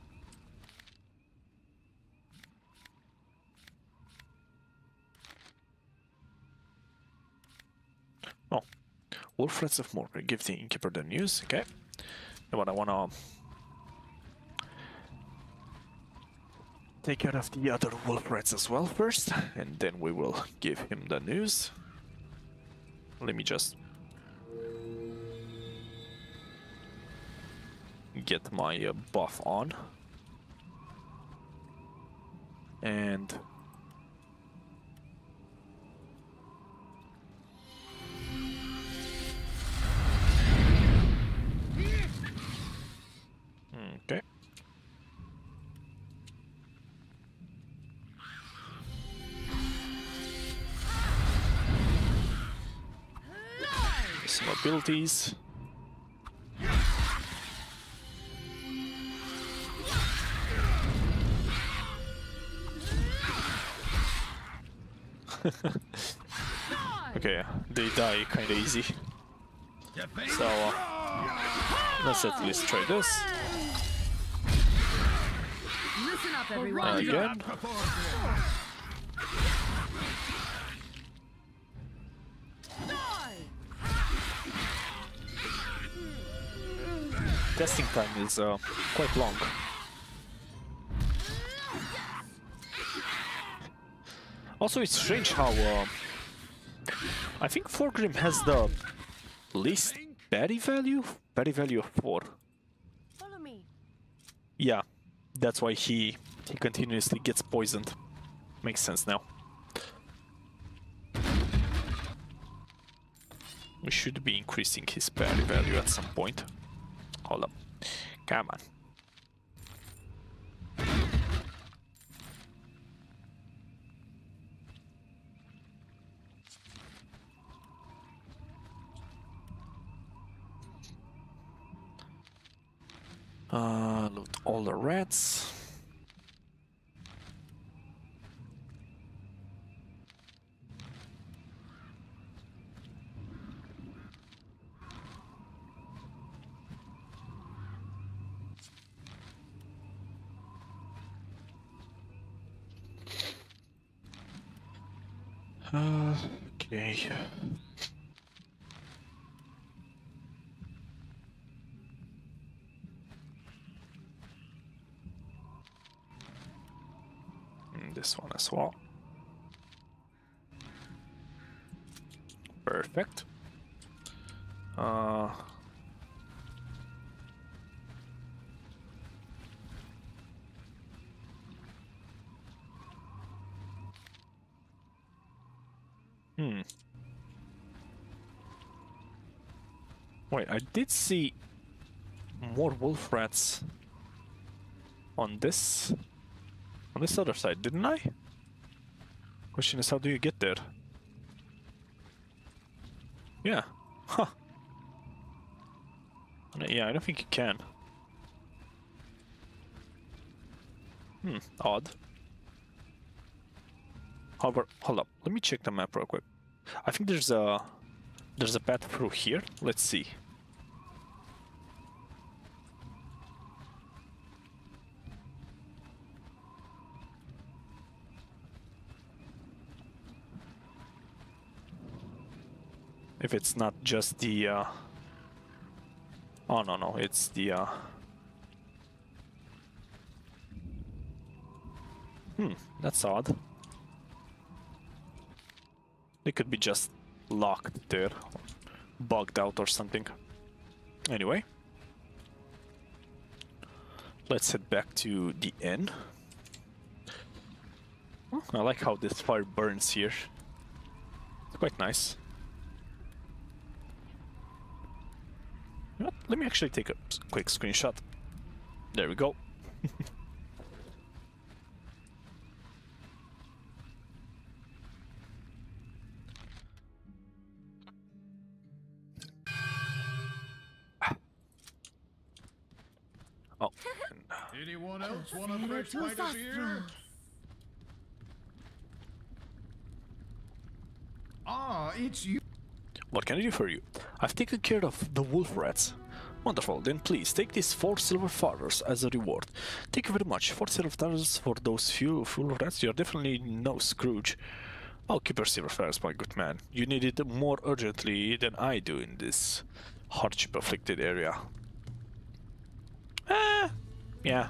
Speaker 1: Oh, wolf rats of Moorbridge. Give the innkeeper the news. Okay. But I wanna take care of the other wolf rats as well first, and then we will give him the news. Let me just get my buff on. And okay. Some abilities. Okay, they die kinda easy. So let's at least try this.
Speaker 10: Listen up, everyone.
Speaker 1: Again. Testing time is quite long. Also, it's strange how I think Forgrim has the least berry value of 4.
Speaker 3: Follow me.
Speaker 1: Yeah, that's why he continuously gets poisoned. Makes sense now. We should be increasing his berry value at some point. Hold up. Come on. Loot all the rats. Okay. This one as well. Perfect. Wait, I did see more wolf rats on this other side, didn't I? Question is, how do you get there? Yeah. Huh. Yeah, I don't think you can. Odd. However, hold up. Let me check the map real quick. I think there's a path through here. Let's see. If it's not just the oh no, it's the that's odd. It could be just locked there, bugged out or something. Anyway, let's head back to the inn. Oh, I like how this fire burns here. It's quite nice. You know what? Let me actually take a quick screenshot. There we go. Oh.
Speaker 15: Anyone else want a fresh bite of beer? Ah, it's you.
Speaker 1: What can I do for you? I've taken care of the wolf rats. Wonderful, then please take these 4 silver thalers as a reward. Thank you very much. 4 silver thalers for those few full rats. You're definitely no Scrooge. I'll keep your silver thalers, my good man. You need it more urgently than I do in this hardship-afflicted area. Yeah.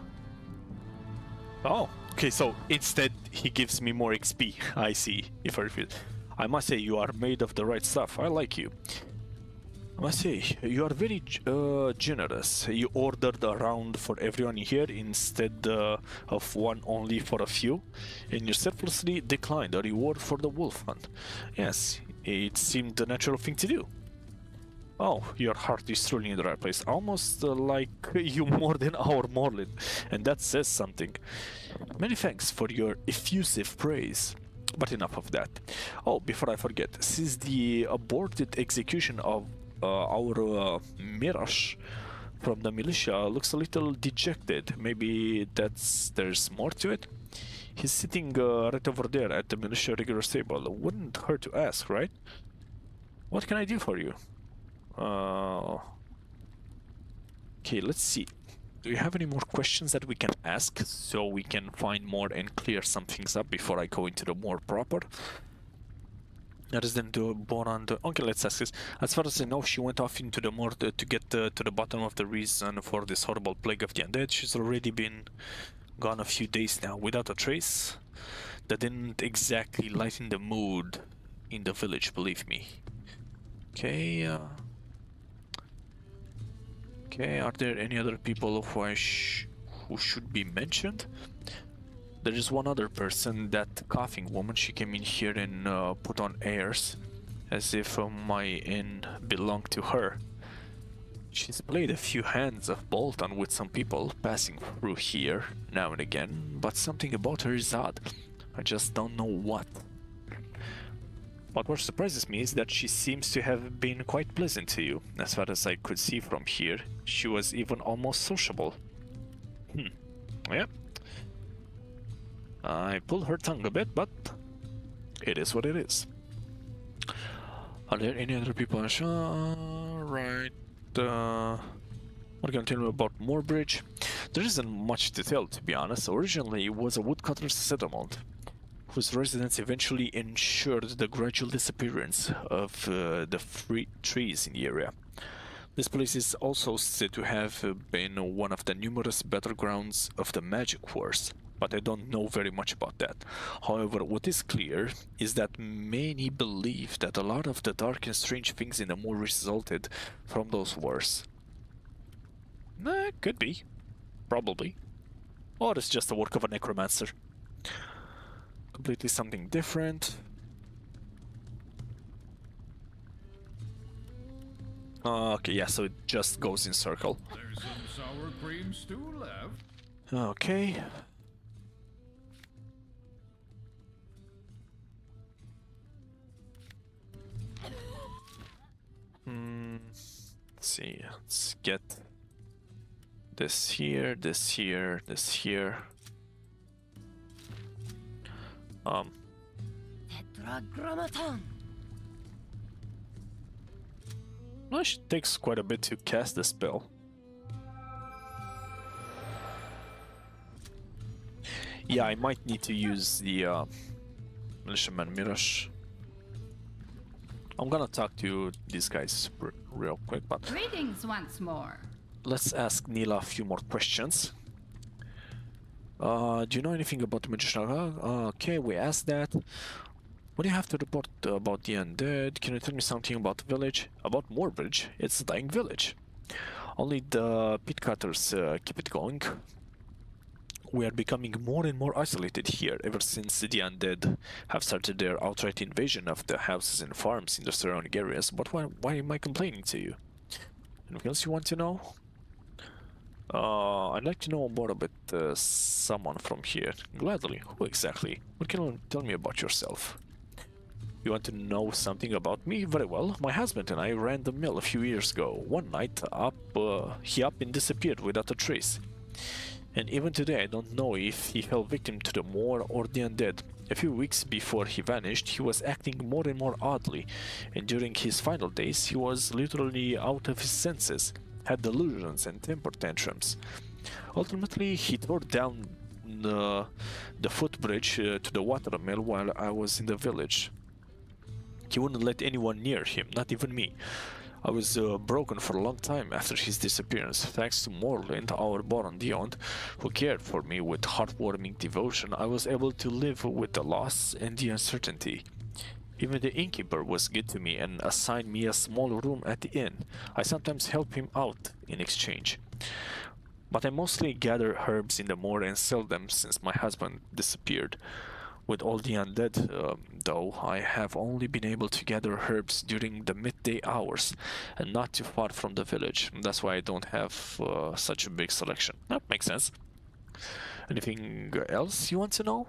Speaker 1: Oh, okay, so instead he gives me more XP. I see, if I refuse. I must say, you are made of the right stuff. I like you. I must say, you are very generous. You ordered a round for everyone here instead of one only for a few, and you selflessly declined a reward for the wolf hunt. Yes, it seemed the natural thing to do. Oh, your heart is truly in the right place. Almost like you more than our Morlin, and that says something. Many thanks for your effusive praise. But enough of that. Oh, before I forget, since the aborted execution of our Mirage from the militia looks a little dejected. Maybe there's more to it? He's sitting right over there at the militia regular stable. Wouldn't hurt to ask, right? What can I do for you? Okay, let's see. Do you have any more questions that we can ask so we can find more and clear some things up before I go into the more proper? Resident Boran. Okay, let's ask this. As far as I know, she went off into the moor to get to the bottom of the reason for this horrible plague of the undead. She's already been gone a few days now without a trace. That didn't exactly lighten the mood in the village, believe me. Okay, okay, are there any other people who should be mentioned? There is one other person, that coughing woman. She came in here and put on airs as if my inn belonged to her. She's played a few hands of Bolton with some people passing through here now and again, but something about her is odd. I just don't know what. But what surprises me is that she seems to have been quite pleasant to you. As far as I could see from here, she was even almost sociable. Yeah. I pulled her tongue a bit, but it is what it is. Are there any other people? Right. What are you gonna tell me about Moorbridge? There isn't much to tell, to be honest. Originally, it was a woodcutter's settlement, whose residents eventually ensured the gradual disappearance of the free trees in the area. This place is also said to have been one of the numerous battlegrounds of the Magic Wars, but I don't know very much about that. However, what is clear is that many believe that a lot of the dark and strange things in the moor resulted from those wars. Could be. Probably. Or it's just the work of a necromancer. Completely something different. Okay, yeah, so it just goes in circle.
Speaker 15: There's some sour cream stew left.
Speaker 1: Okay. Let's see, let's get this here, this here, this here.
Speaker 3: Tetragrammaton.
Speaker 1: Well, it takes quite a bit to cast the spell. Yeah, I might need to use the Militiaman Mirage. I'm gonna talk to these guys real quick, but
Speaker 10: Greetings once more.
Speaker 1: let's ask Neela a few more questions. Do you know anything about the magician? Okay, we asked that. What do you have to report about the undead? Can you tell me something about the village? About Moorbridge? It's a dying village. Only the pit cutters keep it going. We are becoming more and more isolated here ever since the undead have started their outright invasion of the houses and farms in the surrounding areas. But why am I complaining to you? Anything else you want to know? I'd like to know more about someone from here. Gladly. Who exactly? What can you tell me about yourself? You want to know something about me? Very well. My husband and I ran the mill a few years ago. One night, he up and disappeared without a trace. And even today, I don't know if he fell victim to the moor or the undead. A few weeks before he vanished, he was acting more and more oddly, and during his final days, he was literally out of his senses, had delusions and temper tantrums. Ultimately, he tore down the footbridge to the watermill while I was in the village. He wouldn't let anyone near him, not even me. I was broken for a long time after his disappearance. Thanks to Morland, our Baron Dion, who cared for me with heartwarming devotion, I was able to live with the loss and the uncertainty. Even the innkeeper was good to me and assigned me a small room at the inn. I sometimes help him out in exchange. But I mostly gather herbs in the moor and sell them since my husband disappeared. With all the undead, though, I have only been able to gather herbs during the midday hours and not too far from the village. That's why I don't have such a big selection. That makes sense. Anything else you want to know?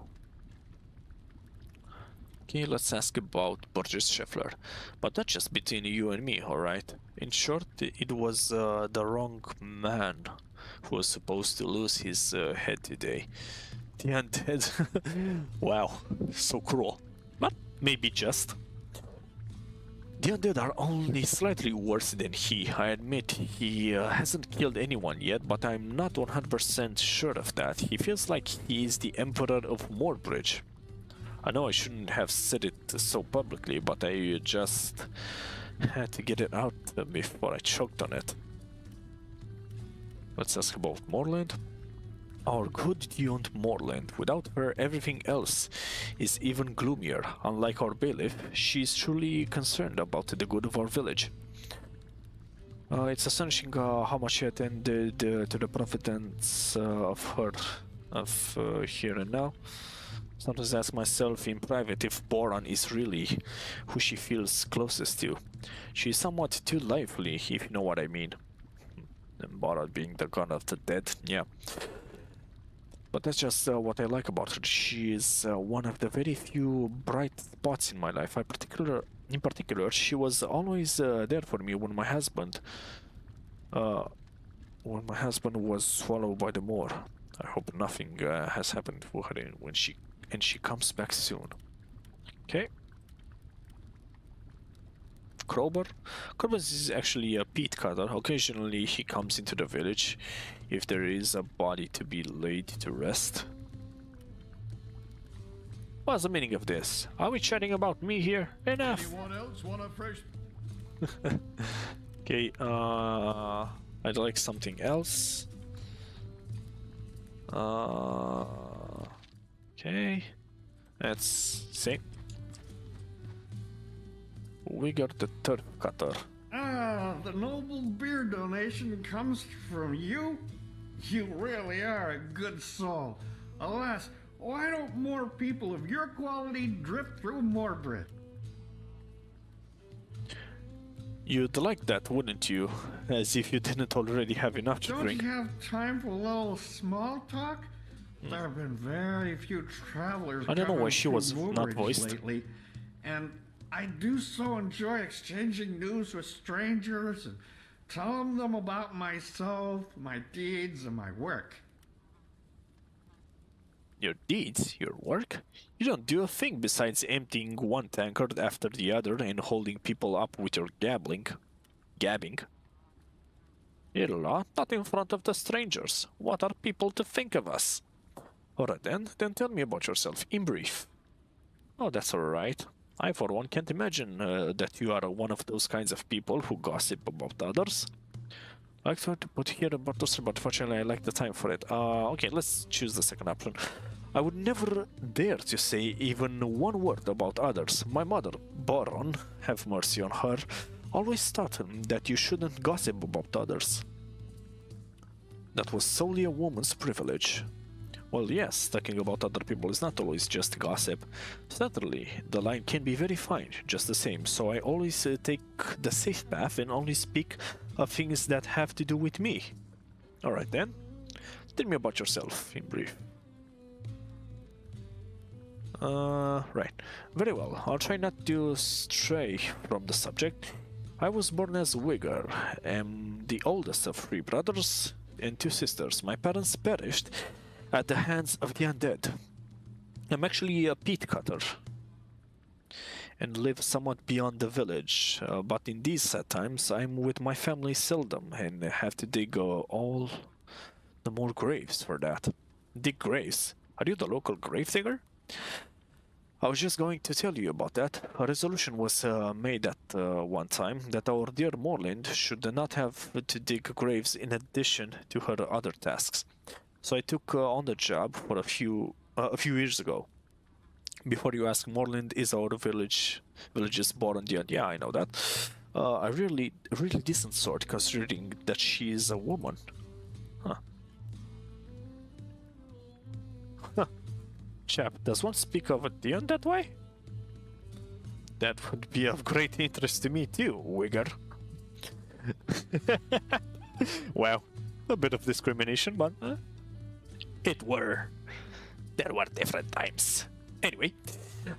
Speaker 1: Okay, let's ask about Burgess Scheffler. But not just between you and me, alright? In short, it was the wrong man who was supposed to lose his head today. The undead. Wow, so cruel. But maybe just. The undead are only slightly worse than he. I admit he hasn't killed anyone yet, but I'm not 100% sure of that. He feels like he is the Emperor of Moorbridge. I know I shouldn't have said it so publicly, but I just had to get it out before I choked on it. Let's ask about Moorland. Our good Dioned Moorland. Without her, everything else is even gloomier. Unlike our bailiff, she is truly concerned about the good of our village. It's astonishing how much she attended to the providence of here and now. Sometimes I ask myself in private if Boran is really who she feels closest to. She is somewhat too lively, if you know what I mean. And Boran being the god of the dead, yeah. But that's just what I like about her. She is one of the very few bright spots in my life. In particular, she was always there for me when my husband was swallowed by the moor. I hope nothing has happened to her when she comes back soon. Okay. Crowbar. Crowbar is actually a peat cutter. Occasionally he comes into the village if there is a body to be laid to rest. What's the meaning of this? Are we chatting about me here? Enough!
Speaker 2: Anyone else want a fresh...
Speaker 1: Okay, I'd like something else. Okay, let's see. We got the turf cutter.
Speaker 12: Ah, the noble beer donation comes from you? You really are a good soul. Alas, why don't more people of your quality drift through Moorbridge?
Speaker 1: You'd like that, wouldn't you? As if you didn't already have enough to drink.
Speaker 12: Don't you have time for a little small talk? There have been very few travelers
Speaker 1: I don't know why she was
Speaker 12: coming
Speaker 1: not
Speaker 12: through
Speaker 1: voiced.
Speaker 12: Moorbridge lately, and I do so enjoy exchanging news with strangers and telling them about myself, my deeds, and my work.
Speaker 1: Your deeds? Your work? You don't do a thing besides emptying one tankard after the other and holding people up with your gabbing. Irla, not in front of the strangers. What are people to think of us? Alright then tell me about yourself, in brief. Oh, that's alright. I, for one, can't imagine that you are one of those kinds of people who gossip about others. I tried to put here about this, but fortunately I lack the time for it. Okay, let's choose the second option. I would never dare to say even one word about others. My mother, Boron, have mercy on her, always taught him that you shouldn't gossip about others. That was solely a woman's privilege. Well, yes, talking about other people is not always just gossip. Certainly, the line can be very fine, just the same, so I always take the safe path and only speak of things that have to do with me. Alright then, tell me about yourself, in brief. Right. Very well, I'll try not to stray from the subject. I was born as Wigger, am the oldest of 3 brothers and 2 sisters. My parents perished at the hands of the undead. I'm actually a peat cutter and live somewhat beyond the village, but in these sad times I'm with my family seldom and have to dig all the more graves for that. Dig graves? Are you the local grave digger? I was just going to tell you about that. A resolution was made at one time that our dear Moorland should not have to dig graves in addition to her other tasks. So I took on the job for a few years ago. Before you ask, Moorland is our village's born undead. Yeah, I know that. A really decent sort, considering that she is a woman. Huh. Chap, does one speak of a Dion that way? That would be of great interest to me too, Wigger. Well, a bit of discrimination, but there were different times. Anyway,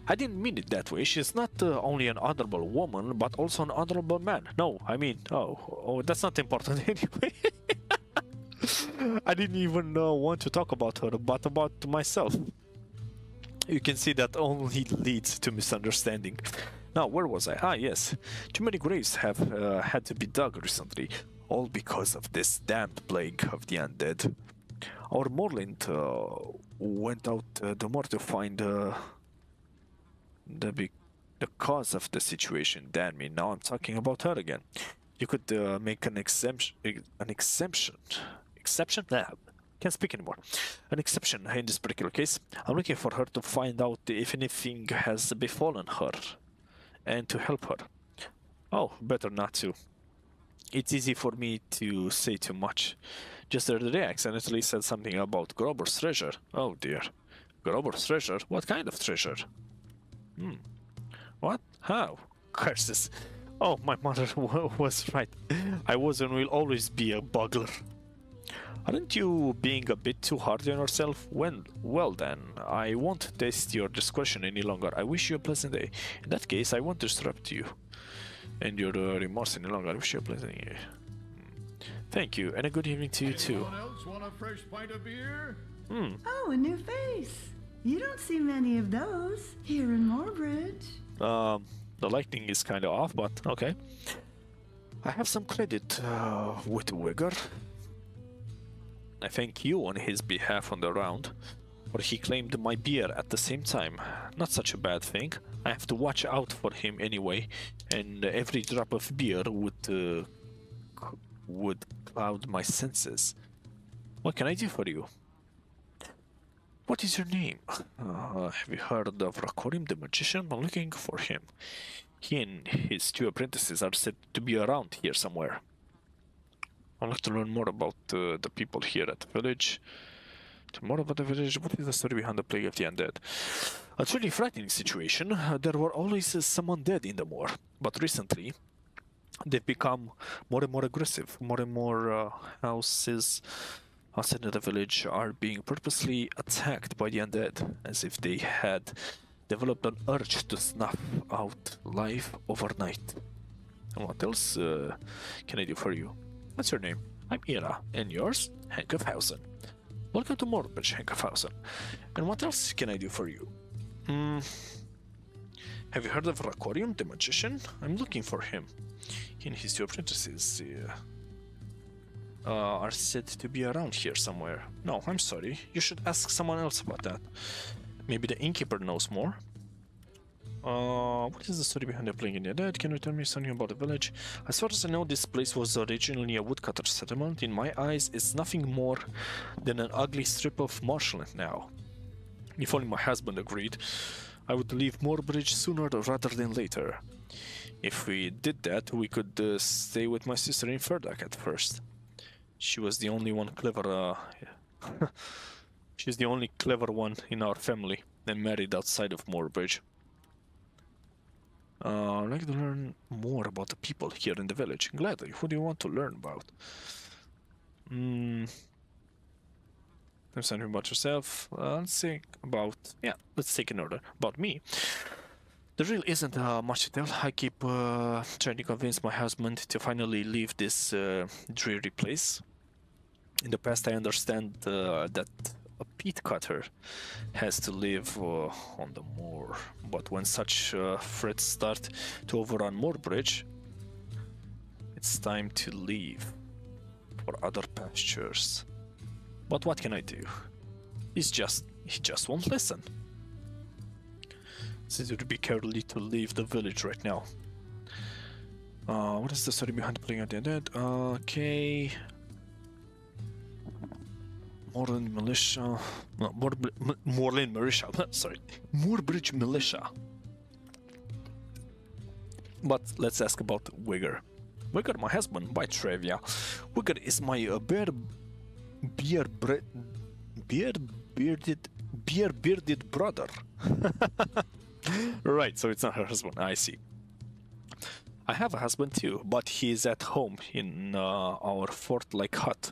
Speaker 1: I didn't mean it that way. She's not only an honorable woman, but also an honorable man. No, I mean, oh, that's not important anyway. I didn't even want to talk about her, but about myself. You can see that only leads to misunderstanding. Now, where was I? Ah, yes. Too many graves have had to be dug recently, all because of this damned plague of the undead. Our Moorland went out the more to find the cause of the situation. Damn me, now I'm talking about her again. You could make an exception? Nah, can't speak anymore. An exception in this particular case. I'm looking for her to find out if anything has befallen her, and to help her. Oh, better not to. It's easy for me to say too much. Just the other day, I accidentally said something about Grober's treasure. Oh dear. Grober's treasure? What kind of treasure? What? How? Curses. Oh, my mother was right. I was and will always be a bugler. Aren't you being a bit too hard on yourself? Well then, I won't test your discretion any longer. I wish you a pleasant day. In that case, I won't disrupt you and your remorse any longer. I wish you a pleasant day. Thank you, and a good evening to you too.
Speaker 12: Anyone else want a fresh pint of beer?
Speaker 9: Oh, a new face. You don't see many of those here in Moorbridge.
Speaker 1: The lighting is kind of off, but okay. I have some credit with Wigger. I thank you on his behalf on the round, for he claimed my beer at the same time. Not such a bad thing. I have to watch out for him anyway, and every drop of beer would cloud my senses. What can I do for you? What is your name? Have you heard of Rakorium the magician? I'm looking for him. He and his 2 apprentices are said to be around here somewhere. I'd like to learn more about the people here at the village. More about the village. What is the story behind the plague of the undead? A truly frightening situation. There were always some undead in the moor, but recently they've become more and more aggressive. More and more houses outside of the village are being purposely attacked by the undead, as if they had developed an urge to snuff out life overnight. And what else can I do for you? What's your name? I'm Ira. And yours? Henkoffhausen. Welcome to Moorbridge, Henkoffhausen. And what else can I do for you? Have you heard of Rakorium the magician? I'm looking for him. He and his 2 apprentices are said to be around here somewhere. No, I'm sorry. You should ask someone else about that. Maybe the innkeeper knows more. What is the story behind the plague in the dead? Can you tell me something about the village? As far as I know, this place was originally a woodcutter settlement. In my eyes, it's nothing more than an ugly strip of marshland now. If only my husband agreed, I would leave Moorbridge sooner rather than later. If we did that, we could stay with my sister in Ferdok at first. She was the only one clever, she's the only clever one in our family and married outside of Moorbridge. I'd like to learn more about the people here in the village. Gladly. Who do you want to learn about? There's something about yourself. Let's think about... Yeah, let's take an order. About me. There really isn't much to tell. I keep trying to convince my husband to finally leave this dreary place. In the past, I understand that a peat cutter has to live on the moor, but when such threats start to overrun Moorbridge, it's time to leave for other pastures. But what can I do? He just won't listen. Since it would be cowardly to leave the village right now. What is the story behind the plague of the undead? Okay. Moorland Militia... No, Moorland Militia, sorry. Moorbridge Militia. But let's ask about Wigger. Wigger, my husband, by trivia. Wigger is my bearded brother. Right, so it's not her husband, I see. I have a husband too, but he's at home in our fort-like hut,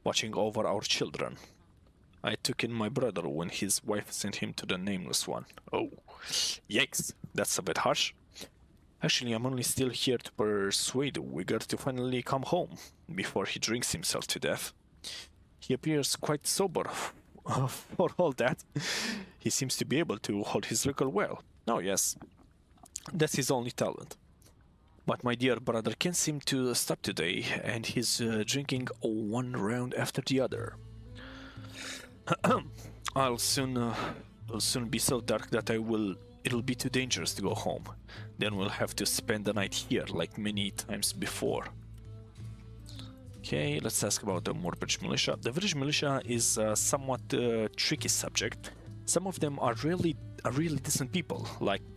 Speaker 1: watching over our children. I took in my brother when his wife sent him to the Nameless One. Oh, yikes, that's a bit harsh. Actually, I'm only still here to persuade Wigger to finally come home before he drinks himself to death. He appears quite sober for all that. He seems to be able to hold his liquor well. Oh yes, that's his only talent. But my dear brother can't seem to stop today, and he's drinking one round after the other. It'll soon be so dark that it'll be too dangerous to go home. Then we'll have to spend the night here, like many times before. Okay, let's ask about the Moorbridge Militia. The village militia is a somewhat tricky subject. Some of them are really decent people, like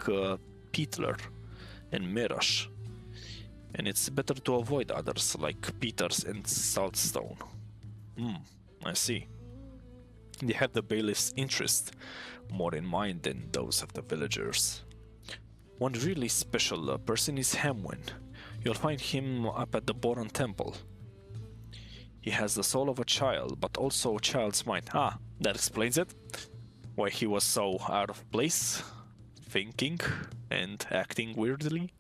Speaker 1: Petler and Merosh. And it's better to avoid others, like Peters and Saltstone. I see. They have the bailiff's interest more in mind than those of the villagers. One really special person is Hamwin. You'll find him up at the Boron Temple. He has the soul of a child, but also a child's mind. Ah, that explains it. Why he was so out of place, thinking and acting weirdly.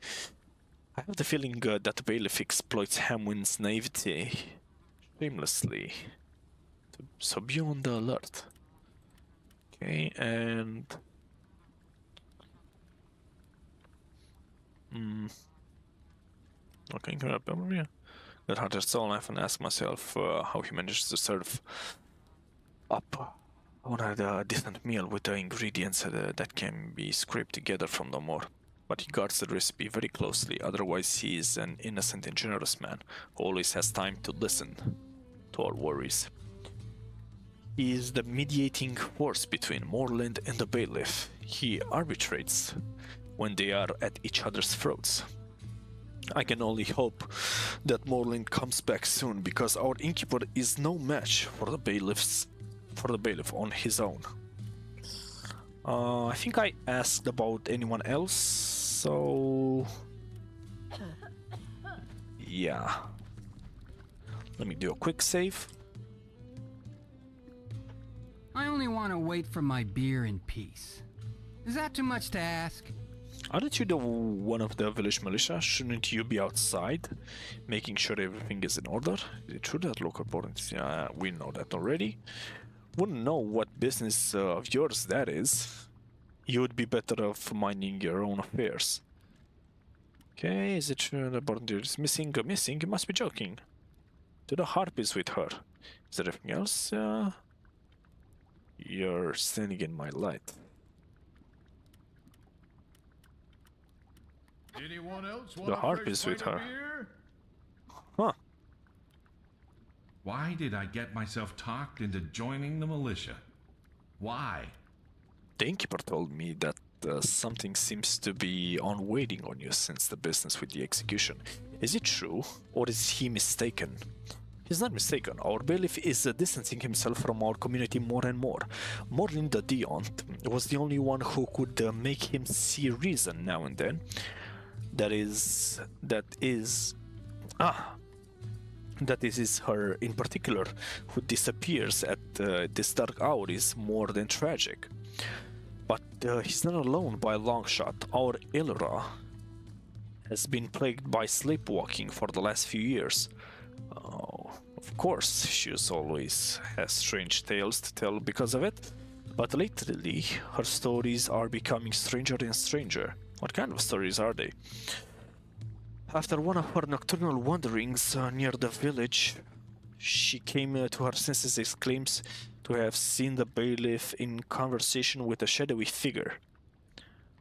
Speaker 1: I have the feeling that the bailiff exploits Hamwin's naivety shamelessly. So be on the alert. Okay, and... Okay, can I remember here? That hunter's soul, I often ask myself how he manages to serve up a decent meal with the ingredients that can be scraped together from the moor. But he guards the recipe very closely, otherwise he is an innocent and generous man who always has time to listen to our worries. He is the mediating force between Moorland and the bailiff. He arbitrates when they are at each other's throats. I can only hope that Moorland comes back soon, because our innkeeper is no match for the bailiff on his own. I think I asked about anyone else, so yeah. Let me do a quick save.
Speaker 8: I only want to wait for my beer in peace. Is that too much to ask?
Speaker 1: Aren't you the one of the village militia? Shouldn't you be outside, making sure everything is in order? Is it true that Lykophobetor? Yeah, we know that already. Wouldn't know what business of yours that is. You would be better off minding your own affairs. Okay, is it true that Moorbdrige is missing? Missing? You must be joking. To the harp is with her. Is there anything else? You're standing in my light.
Speaker 15: Anyone else want
Speaker 1: The harp is with her. Huh.
Speaker 16: Why did I get myself talked into joining the militia? Why?
Speaker 1: The innkeeper told me that something seems to be on waiting on you since the business with the execution. Is it true, or is he mistaken? He's not mistaken. Our bailiff is distancing himself from our community more and more. Moorland the Deont was the only one who could make him see reason now and then. That is her in particular, who disappears at this dark hour, is more than tragic. But he's not alone by a long shot. Our Ilra has been plagued by sleepwalking for the last few years. Of course, she always has strange tales to tell because of it, but lately her stories are becoming stranger and stranger. What kind of stories are they? After one of her nocturnal wanderings near the village, she came to her senses and claims to have seen the bailiff in conversation with a shadowy figure.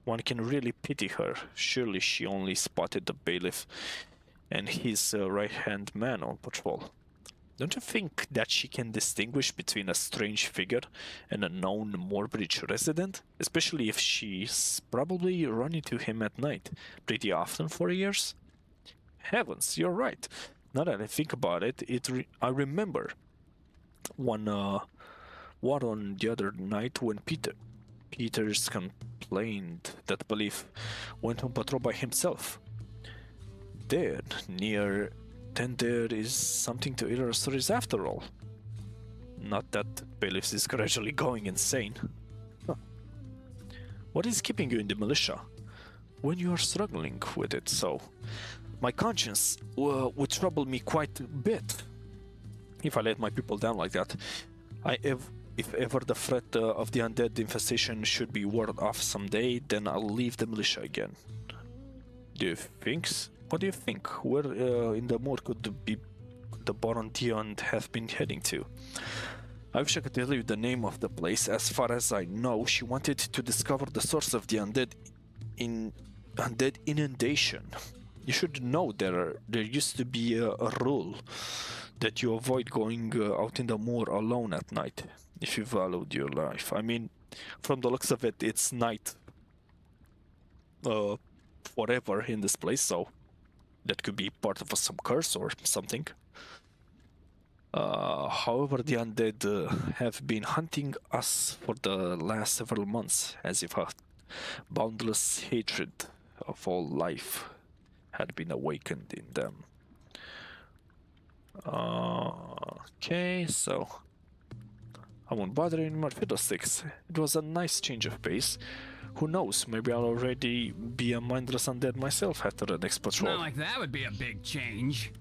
Speaker 1: One can really pity her. Surely she only spotted the bailiff and his right-hand man on patrol. Don't you think that she can distinguish between a strange figure and a known Moorbridge resident? Especially if she's probably run into him at night pretty often for years? Heavens, you're right. Now that I think about it, I remember one on the other night when Peters complained that Belief went on patrol by himself. Then there is something to either stories after all. Not that Bailiffs is gradually going insane. Huh. What is keeping you in the militia when you are struggling with it so? My conscience would trouble me quite a bit if I let my people down like that. If ever the threat of the undead infestation should be warded off someday, then I'll leave the militia again. What do you think? Where in the moor could the Baron Dion have been heading to? I wish I could tell you the name of the place. As far as I know, she wanted to discover the source of the undead inundation. You should know there used to be a rule that you avoid going out in the moor alone at night if you valued your life. I mean, from the looks of it, it's night forever in this place, so that could be part of some curse or something. However, the undead have been hunting us for the last several months, as if a boundless hatred of all life had been awakened in them. Okay, so I won't bother any more fiddlesticks. It was a nice change of pace. Who knows, maybe I'll already be a mindless undead myself after the next patrol.
Speaker 8: Not like that would be a big change.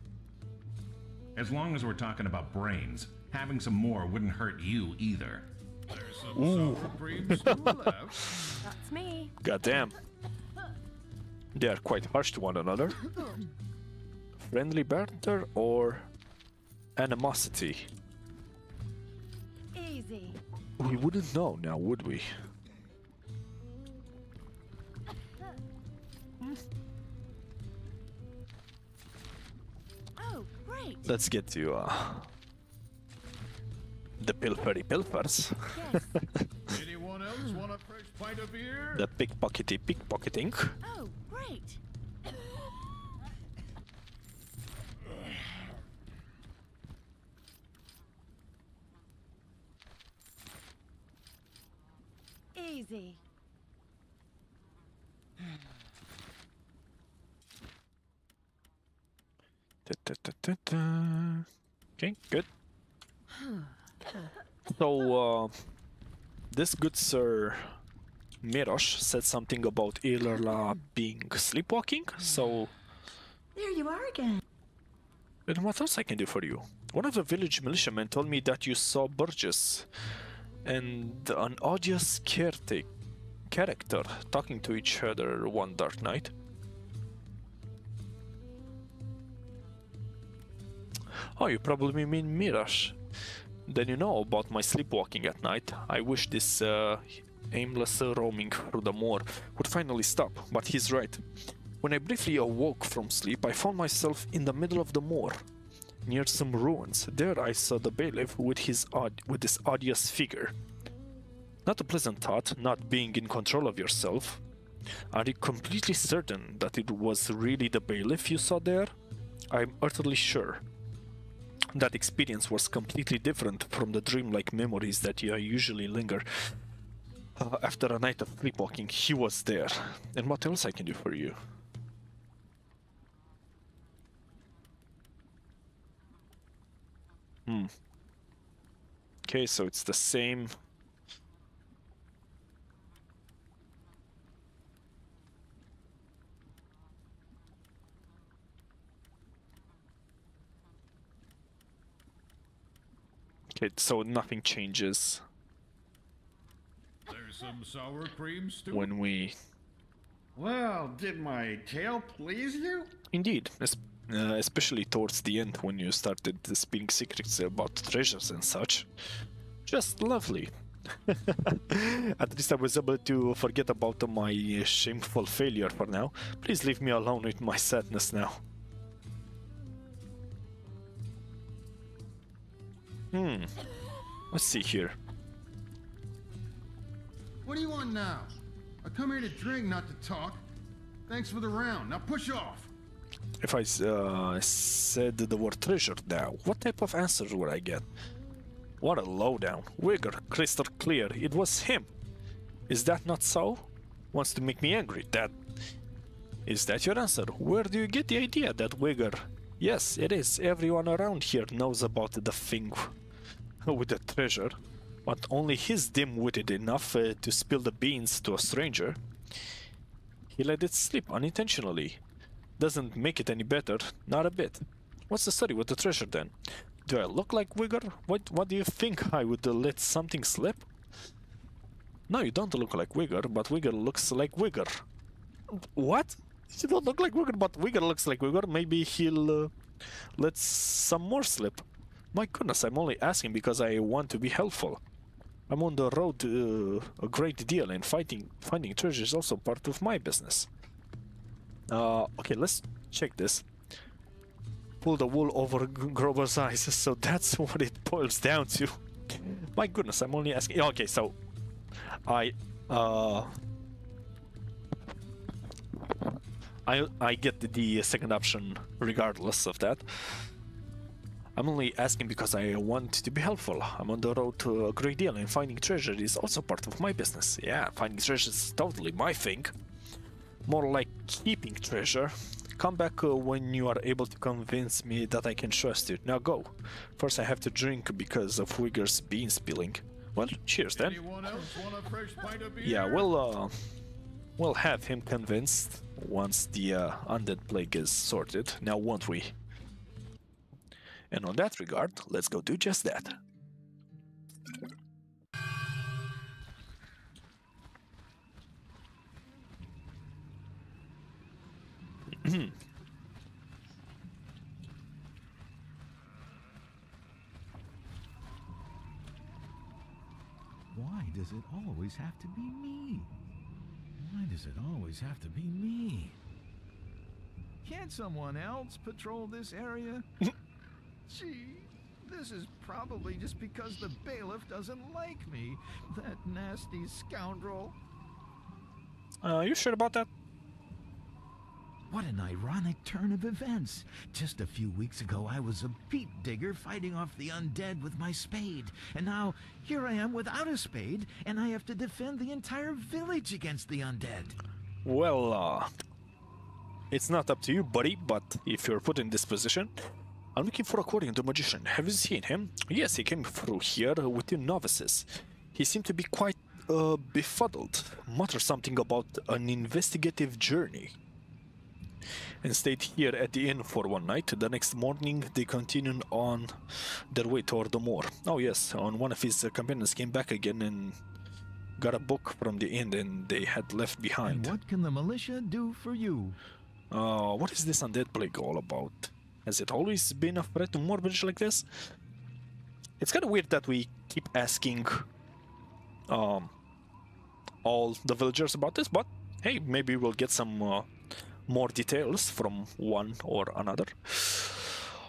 Speaker 16: As long as we're talking about brains, having some more wouldn't hurt you either.
Speaker 15: There's some sour cream still left.
Speaker 3: That's me.
Speaker 1: Goddamn. They are quite harsh to one another. Friendly banter or animosity?
Speaker 3: Easy.
Speaker 1: We wouldn't know now, would we?
Speaker 3: Oh, great.
Speaker 1: Let's get to the pilfers.
Speaker 3: Yes.
Speaker 15: Anyone else want a fresh pint of beer?
Speaker 1: The pickpocketing.
Speaker 3: Oh, great. Easy.
Speaker 1: Okay, good. So, this good Sir Mirosh said something about Ilerla being sleepwalking, so...
Speaker 9: There you are again.
Speaker 1: Then what else I can do for you? One of the village militiamen told me that you saw Burgess and an odious character talking to each other one dark night. Oh, you probably mean Mirage. Then you know about my sleepwalking at night. I wish this aimless roaming through the moor would finally stop, but he's right. When I briefly awoke from sleep, I found myself in the middle of the moor, near some ruins. There I saw the bailiff with this odious figure. Not a pleasant thought, not being in control of yourself. Are you completely certain that it was really the bailiff you saw there? I'm utterly sure. That experience was completely different from the dreamlike memories that you usually linger. After a night of sleepwalking, he was there. And what else I can do for you? Okay, so it's the same. Okay, so nothing changes.
Speaker 15: There's some sour cream stew.
Speaker 1: When we...
Speaker 12: Well, did my tale please you?
Speaker 1: Indeed, especially towards the end when you started spilling secrets about treasures and such. Just lovely. At least I was able to forget about my shameful failure for now. Please leave me alone with my sadness now. Let's see here.
Speaker 4: What do you want now? I come here to drink, not to talk. Thanks for the round. Now push off.
Speaker 1: If I said the word treasure now, what type of answer would I get? What a lowdown. Wigger, crystal clear. It was him. Is that not so? Wants to make me angry. Is that your answer? Where do you get the idea that Wigger? Yes, it is. Everyone around here knows about the thing with the treasure, but only he's dim-witted enough to spill the beans to a stranger. He let it slip unintentionally. Doesn't make it any better, not a bit. What's the story with the treasure then? Do I look like Wigger? What do you think? I would let something slip? No, you don't look like Wigger, but Wigger looks like Wigger. What? You don't look like Wigger, but Wigger looks like Wigger. Maybe he'll let some more slip. My goodness, I'm only asking because I want to be helpful. I'm on the road to a great deal, and finding treasure is also part of my business. Okay, let's check this. Pull the wool over Grover's eyes, so that's what it boils down to. My goodness, I'm only asking. Okay, so I get the second option regardless of that. I'm only asking because I want to be helpful. I'm on the road to a great deal, and finding treasure is also part of my business. Yeah, finding treasure is totally my thing. More like keeping treasure. Come back when you are able to convince me that I can trust you. Now go. First I have to drink because of Wigger's bean spilling. Well, cheers then.
Speaker 15: Anyone else want a fresh pint of beer?
Speaker 1: Yeah, we'll have him convinced once the undead plague is sorted. Now won't we? And on that regard, let's go do just that.
Speaker 2: Why does it always have to be me? Why does it always have to be me? Can't someone else patrol this area? Gee, this is probably just because the bailiff doesn't like me. That nasty scoundrel.
Speaker 1: You sure about that?
Speaker 2: What an ironic turn of events. Just a few weeks ago, I was a peat digger fighting off the undead with my spade. And now, here I am without a spade, and I have to defend the entire village against the undead.
Speaker 1: Well, it's not up to you, buddy, but if you're put in this position, I'm looking for Rakorium the magician. Have you seen him? Yes, he came through here with 2 novices. He seemed to be quite befuddled, muttered something about an investigative journey, and stayed here at the inn for one night. The next morning, they continued on their way toward the moor. Oh yes, one of his companions came back again and got a book from the inn and they had left behind.
Speaker 2: And what can the militia do for you?
Speaker 1: What is this undead plague all about? Has it always been a threat to Moorbridge like this? It's kind of weird that we keep asking all the villagers about this, but hey, maybe we'll get some more details from one or another.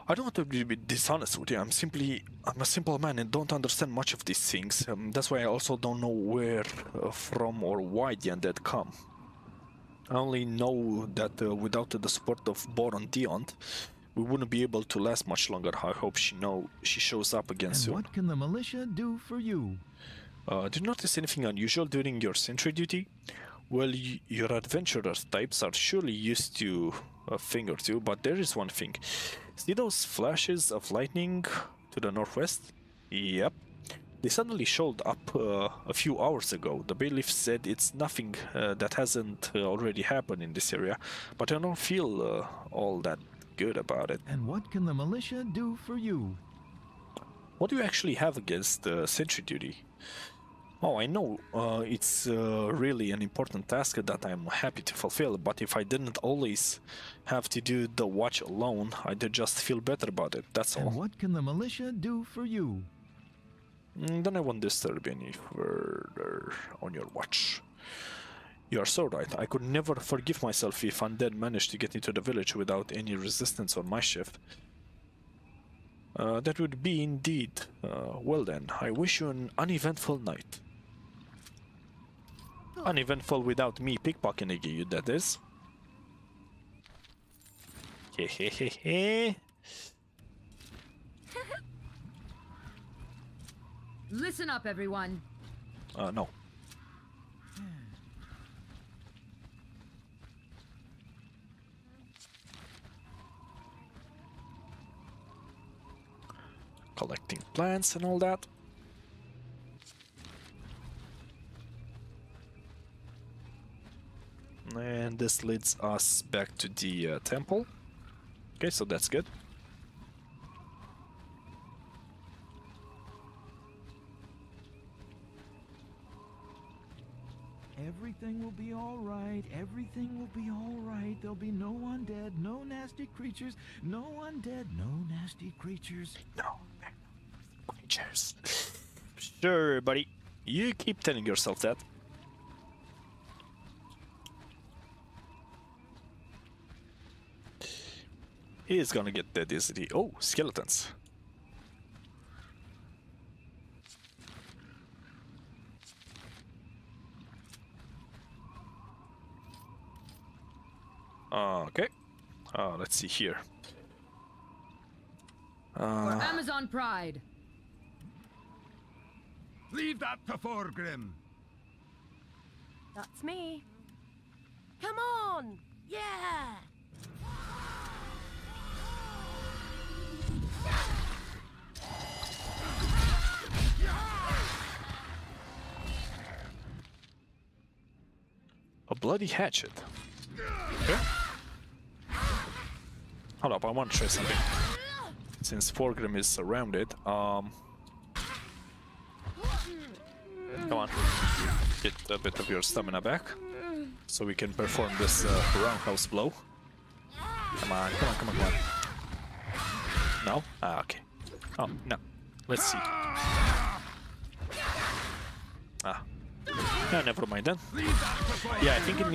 Speaker 1: I don't want to be dishonest with you. I'm a simple man and don't understand much of these things. That's why I also don't know where from or why the undead come. I only know that without the support of Baron Diont, we wouldn't be able to last much longer. I hope she shows up again soon.
Speaker 2: And what can the militia do for you?
Speaker 1: Do you notice anything unusual during your sentry duty? Well, your adventurer types are surely used to a thing or two, but there is one thing. See those flashes of lightning to the northwest? Yep. They suddenly showed up a few hours ago. The bailiff said it's nothing that hasn't already happened in this area, but I don't feel all that good about it.
Speaker 2: And what can the militia do for you?
Speaker 1: What do you actually have against sentry duty? Oh, I know it's really an important task that I'm happy to fulfill, but if I didn't always have to do the watch alone, I'd just feel better about it, that's all.
Speaker 2: And what can the militia do for you?
Speaker 1: Then I won't disturb you any further on your watch. You are so right. I could never forgive myself if undead managed to get into the village without any resistance on my shift. That would be indeed. Well then, I wish you an uneventful night. Uneventful without me pickpocketing you, that is. Hehehehe.
Speaker 10: Listen up, everyone.
Speaker 1: No. Collecting plants and all that. And this leads us back to the temple. Okay, so that's good.
Speaker 2: Everything will be all right. Everything will be all right. There'll be no undead, no nasty creatures, no undead, no nasty creatures.
Speaker 1: No creatures. Sure, buddy. You keep telling yourself that. He's gonna get dead easily. Oh, skeletons. Okay. Let's see here.
Speaker 10: For Amazon Pride.
Speaker 17: Leave that to Thorgrim.
Speaker 3: That's me. Come on! Yeah!
Speaker 1: A bloody hatchet. Okay. Hold up, I want to try something. Since Thorgrim is surrounded, come on. Get a bit of your stamina back. So we can perform this roundhouse blow. Come on, come on, come on, come on. No? Ah, okay. Oh, no. Let's see. Ah. No, never mind then. Yeah, I think it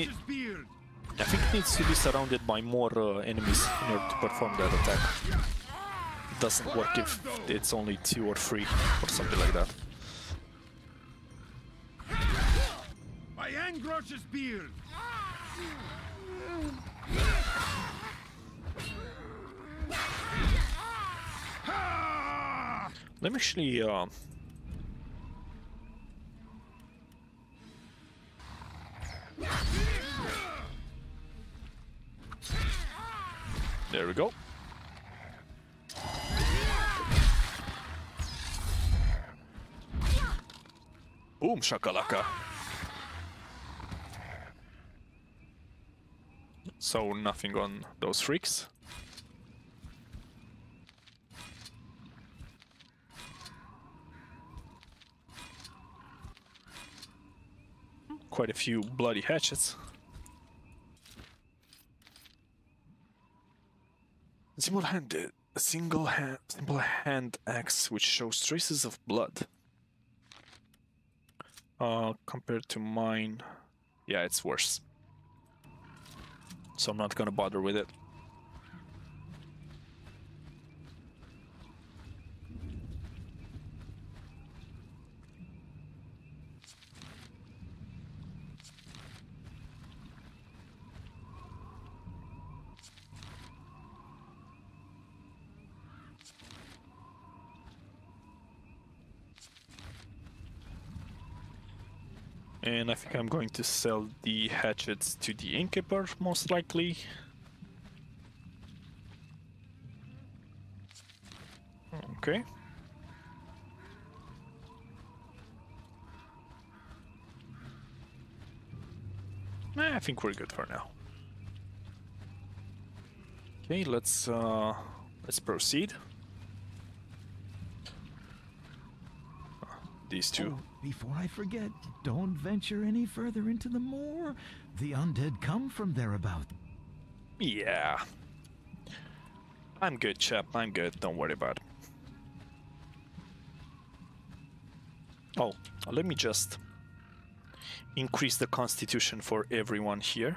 Speaker 1: needs to be surrounded by more enemies in order to perform that attack. It doesn't work if it's only 2 or 3 or something like that.
Speaker 17: By Angrosh's beard!
Speaker 1: Let me actually there we go. Boom shakalaka. So nothing on those freaks. Quite a few bloody hatchets. Simple hand axe which shows traces of blood. Compared to mine, yeah, it's worse. So I'm not gonna bother with it. And I think I'm going to sell the hatchets to the innkeeper, most likely. Okay. I think we're good for now. Okay, let's proceed. These two.
Speaker 2: Oh, before I forget, don't venture any further into the moor. The undead come from thereabout.
Speaker 1: Yeah. I'm good, chap. I'm good. Don't worry about it. Oh, let me just increase the constitution for everyone here.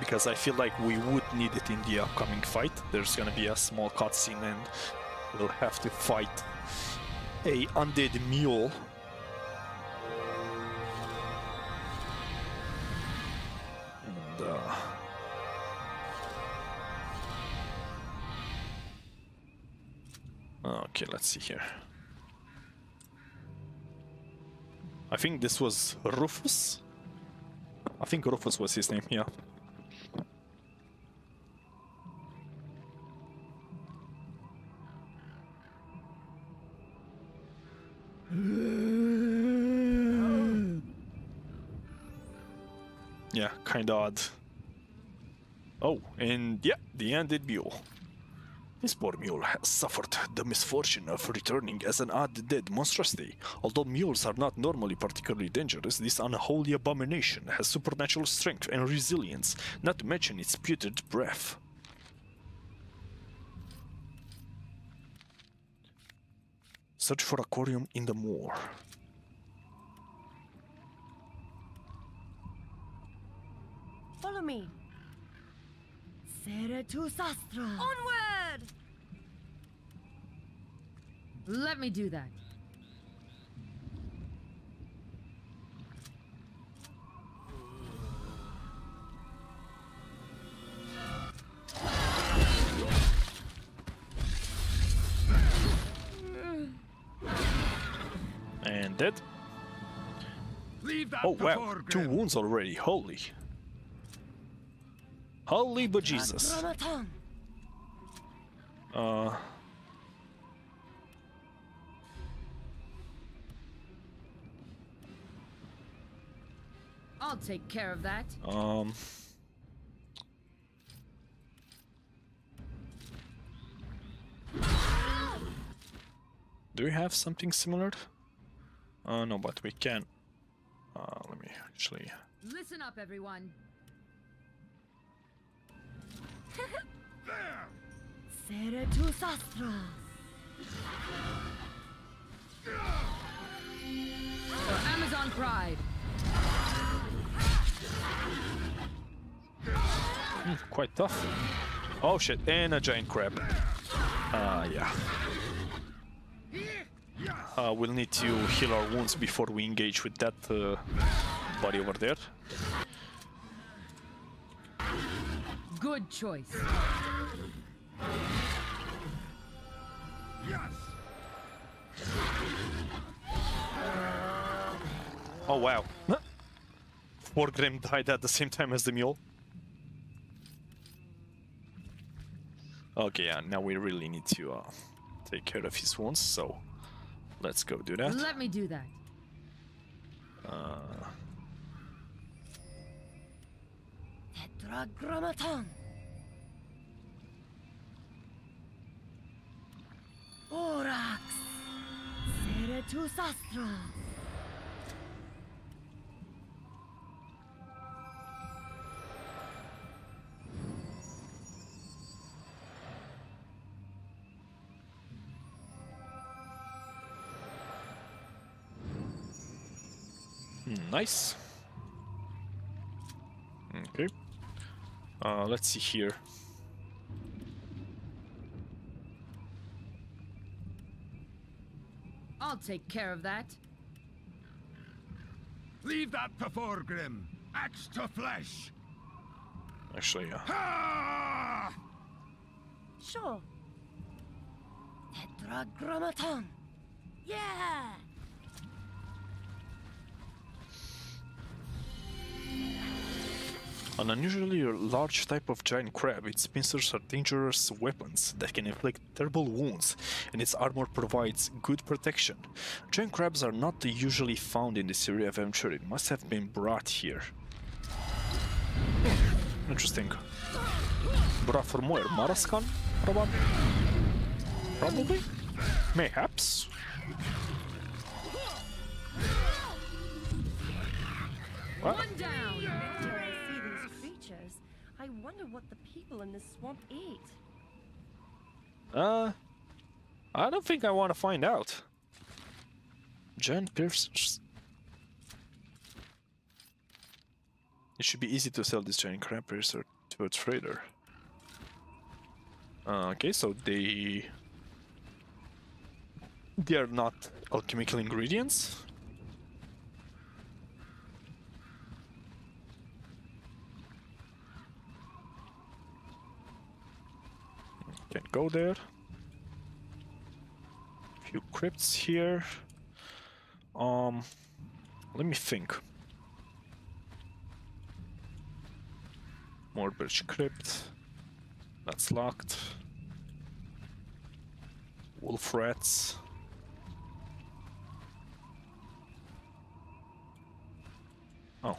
Speaker 1: because I feel like we would need it in the upcoming fight. There's gonna be a small cutscene and we'll have to fight a undead mule. And, okay, let's see here. I think this was Rufus? I think Rufus was his name, yeah. Yeah, kinda odd. Oh, and yeah, the undead mule. This poor mule has suffered the misfortune of returning as an undead monstrosity. Although mules are not normally particularly dangerous, this unholy abomination has supernatural strength and resilience, not to mention its putrid breath. Search for Rakorium in the moor.
Speaker 3: Follow me. Sastra. Onward!
Speaker 10: Let me do that.
Speaker 1: And dead.
Speaker 17: Leave that
Speaker 1: Oh wow,
Speaker 17: before,
Speaker 1: 2
Speaker 17: Grim.
Speaker 1: wounds already, holy. Holy bejesus.
Speaker 10: I'll take care of that.
Speaker 1: Do we have something similar? No, but we can. Let me actually.
Speaker 10: Listen up, everyone.
Speaker 3: Sastra.
Speaker 10: For Amazon Pride.
Speaker 1: Quite tough. Oh shit, and a giant crab. Yeah. We'll need to heal our wounds before we engage with that body over there.
Speaker 10: Good choice.
Speaker 17: Yes.
Speaker 1: Oh wow. 4 Grim died at the same time as the mule. Okay, yeah, now we really need to take care of his wounds, so let's go do that.
Speaker 10: Let me do that.
Speaker 3: Tetragrammaton. Orax. Sastra.
Speaker 1: Nice. Okay. Let's see here.
Speaker 10: I'll take care of that.
Speaker 17: Leave that before, Grim. Axe to flesh.
Speaker 1: Actually, yeah.
Speaker 17: Ah!
Speaker 3: Sure. Tetragrammaton. Yeah!
Speaker 1: An unusually large type of giant crab, its pincers are dangerous weapons that can inflict terrible wounds, and its armor provides good protection. Giant crabs are not usually found in this area of adventure. It must have been brought here. Interesting. Brought from where? Maraskan? Probably? Mayhaps? What?
Speaker 10: One down!
Speaker 3: I wonder what the people in this swamp eat.
Speaker 1: I don't think I want to find out. Giant piercers. It should be easy to sell this giant crab piercer to a trader. Okay, so they are not alchemical ingredients. Can go there. Few crypts here. Let me think. Moorbridge crypt. That's locked. Wolf rats. Oh.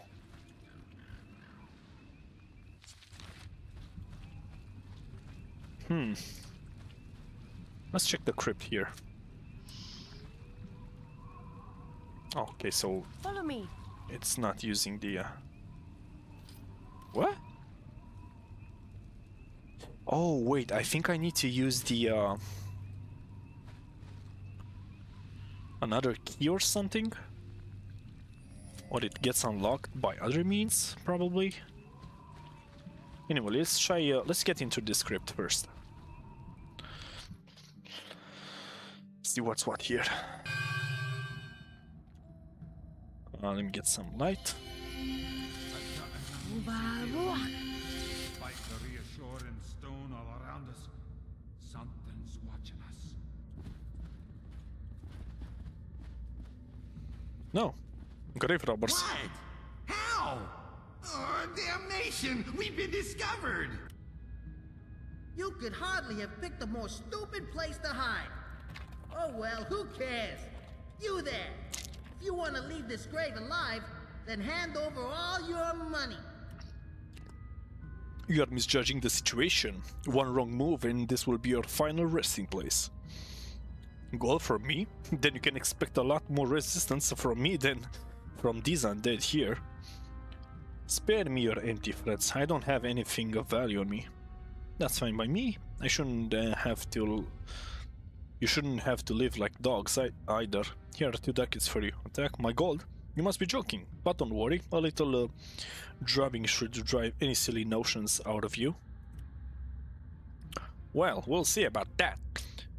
Speaker 1: Let's check the crypt here. Okay, so
Speaker 3: Follow me.
Speaker 1: it's not using the what? Oh wait, I think I need to use the another key or something, or it gets unlocked by other means, probably. Anyway, let's try. Let's get into this script first. See what's what here. Let me get some light.
Speaker 17: Like the reassuring stone all around us, something's watching us.
Speaker 1: No, grave robbers.
Speaker 12: What? How? Oh, damnation! We've been discovered!
Speaker 18: You could hardly have picked a more stupid place to hide. Oh well, who cares? You there! If you want to leave this grave alive, then hand over all your money.
Speaker 1: You are misjudging the situation. One wrong move and this will be your final resting place. Gold from me? Then you can expect a lot more resistance from me than from these undead here. Spare me your empty threats. I don't have anything of value on me. That's fine by me. I shouldn't have to... You shouldn't have to live like dogs either. Here are 2 ducats for you. Attack my gold? You must be joking. But don't worry, a little drubbing should drive any silly notions out of you. Well, we'll see about that.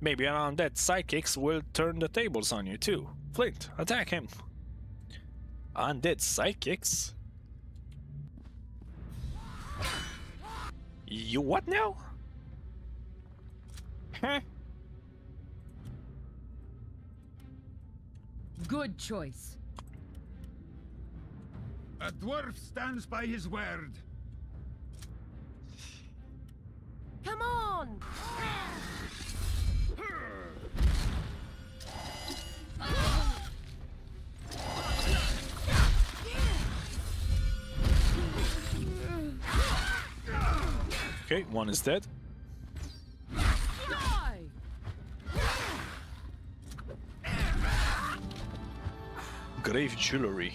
Speaker 1: Maybe an undead sidekicks will turn the tables on you too. Flint, attack him. Undead sidekicks? You what now? Huh?
Speaker 10: Good choice.
Speaker 17: A dwarf stands by his word.
Speaker 3: Come on!
Speaker 1: Okay, one is dead. Grave jewelry.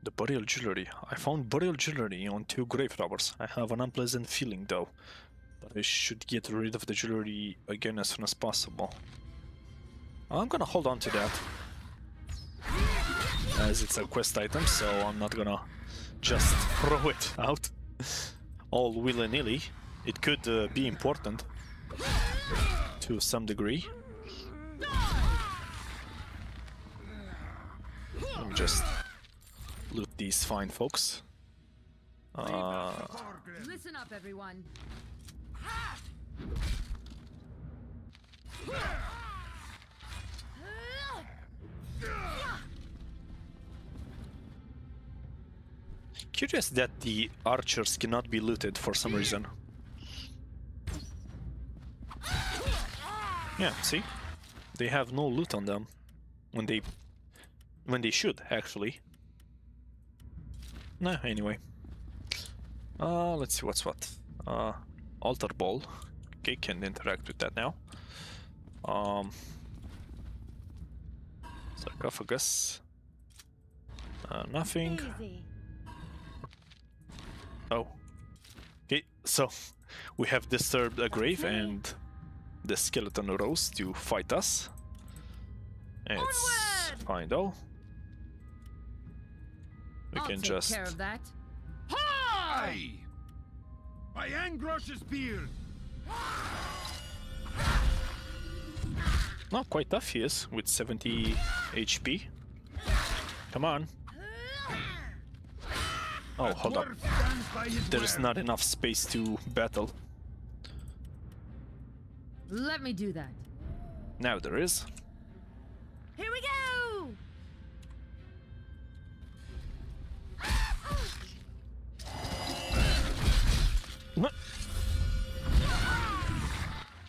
Speaker 1: The burial jewelry. I found burial jewelry on 2 grave robbers. I have an unpleasant feeling though, but I should get rid of the jewelry again as soon as possible. I'm gonna hold on to that, as it's a quest item, so I'm not gonna just throw it out all willy-nilly. It could be important to some degree. Let me just loot these fine folks.
Speaker 10: Listen up, everyone.
Speaker 1: Curious that the archers cannot be looted for some reason. Yeah, see? They have no loot on them when they should, actually. No, anyway. Let's see what's what. Altar ball. Okay, can interact with that now. Sarcophagus. Nothing. Oh. Okay, so we have disturbed a grave and the skeleton rose to fight us. It's fine though. We
Speaker 10: I'll
Speaker 1: can
Speaker 10: take
Speaker 1: just...
Speaker 10: care of that.
Speaker 17: Hi! By Angrosh's beard!
Speaker 1: Not quite tough he is, with 70 HP. Come on. Oh, hold up. There's not enough space to battle.
Speaker 10: Let me do that.
Speaker 1: Now there is.
Speaker 10: Here we go!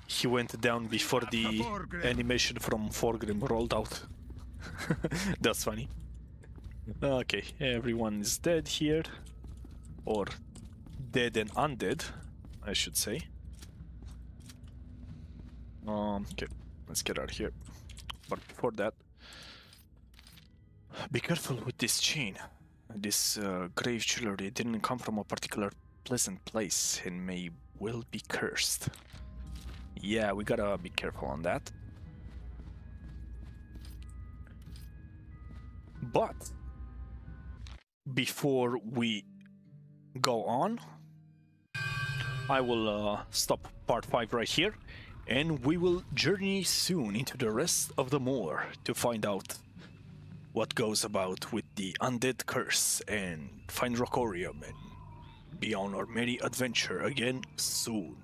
Speaker 1: He went down before the animation from Forgrim rolled out. That's funny. Okay, everyone is dead here. Or dead and undead, I should say. Okay, let's get out of here. But before that, be careful with this chain. This grave jewelry didn't come from a particular pleasant place and may well be cursed. Yeah, we gotta be careful on that. But before we go on, I will stop part 5 right here, and we will journey soon into the rest of the moor to find out what goes about with the undead curse and find Rakorium and be on our merry adventure again soon.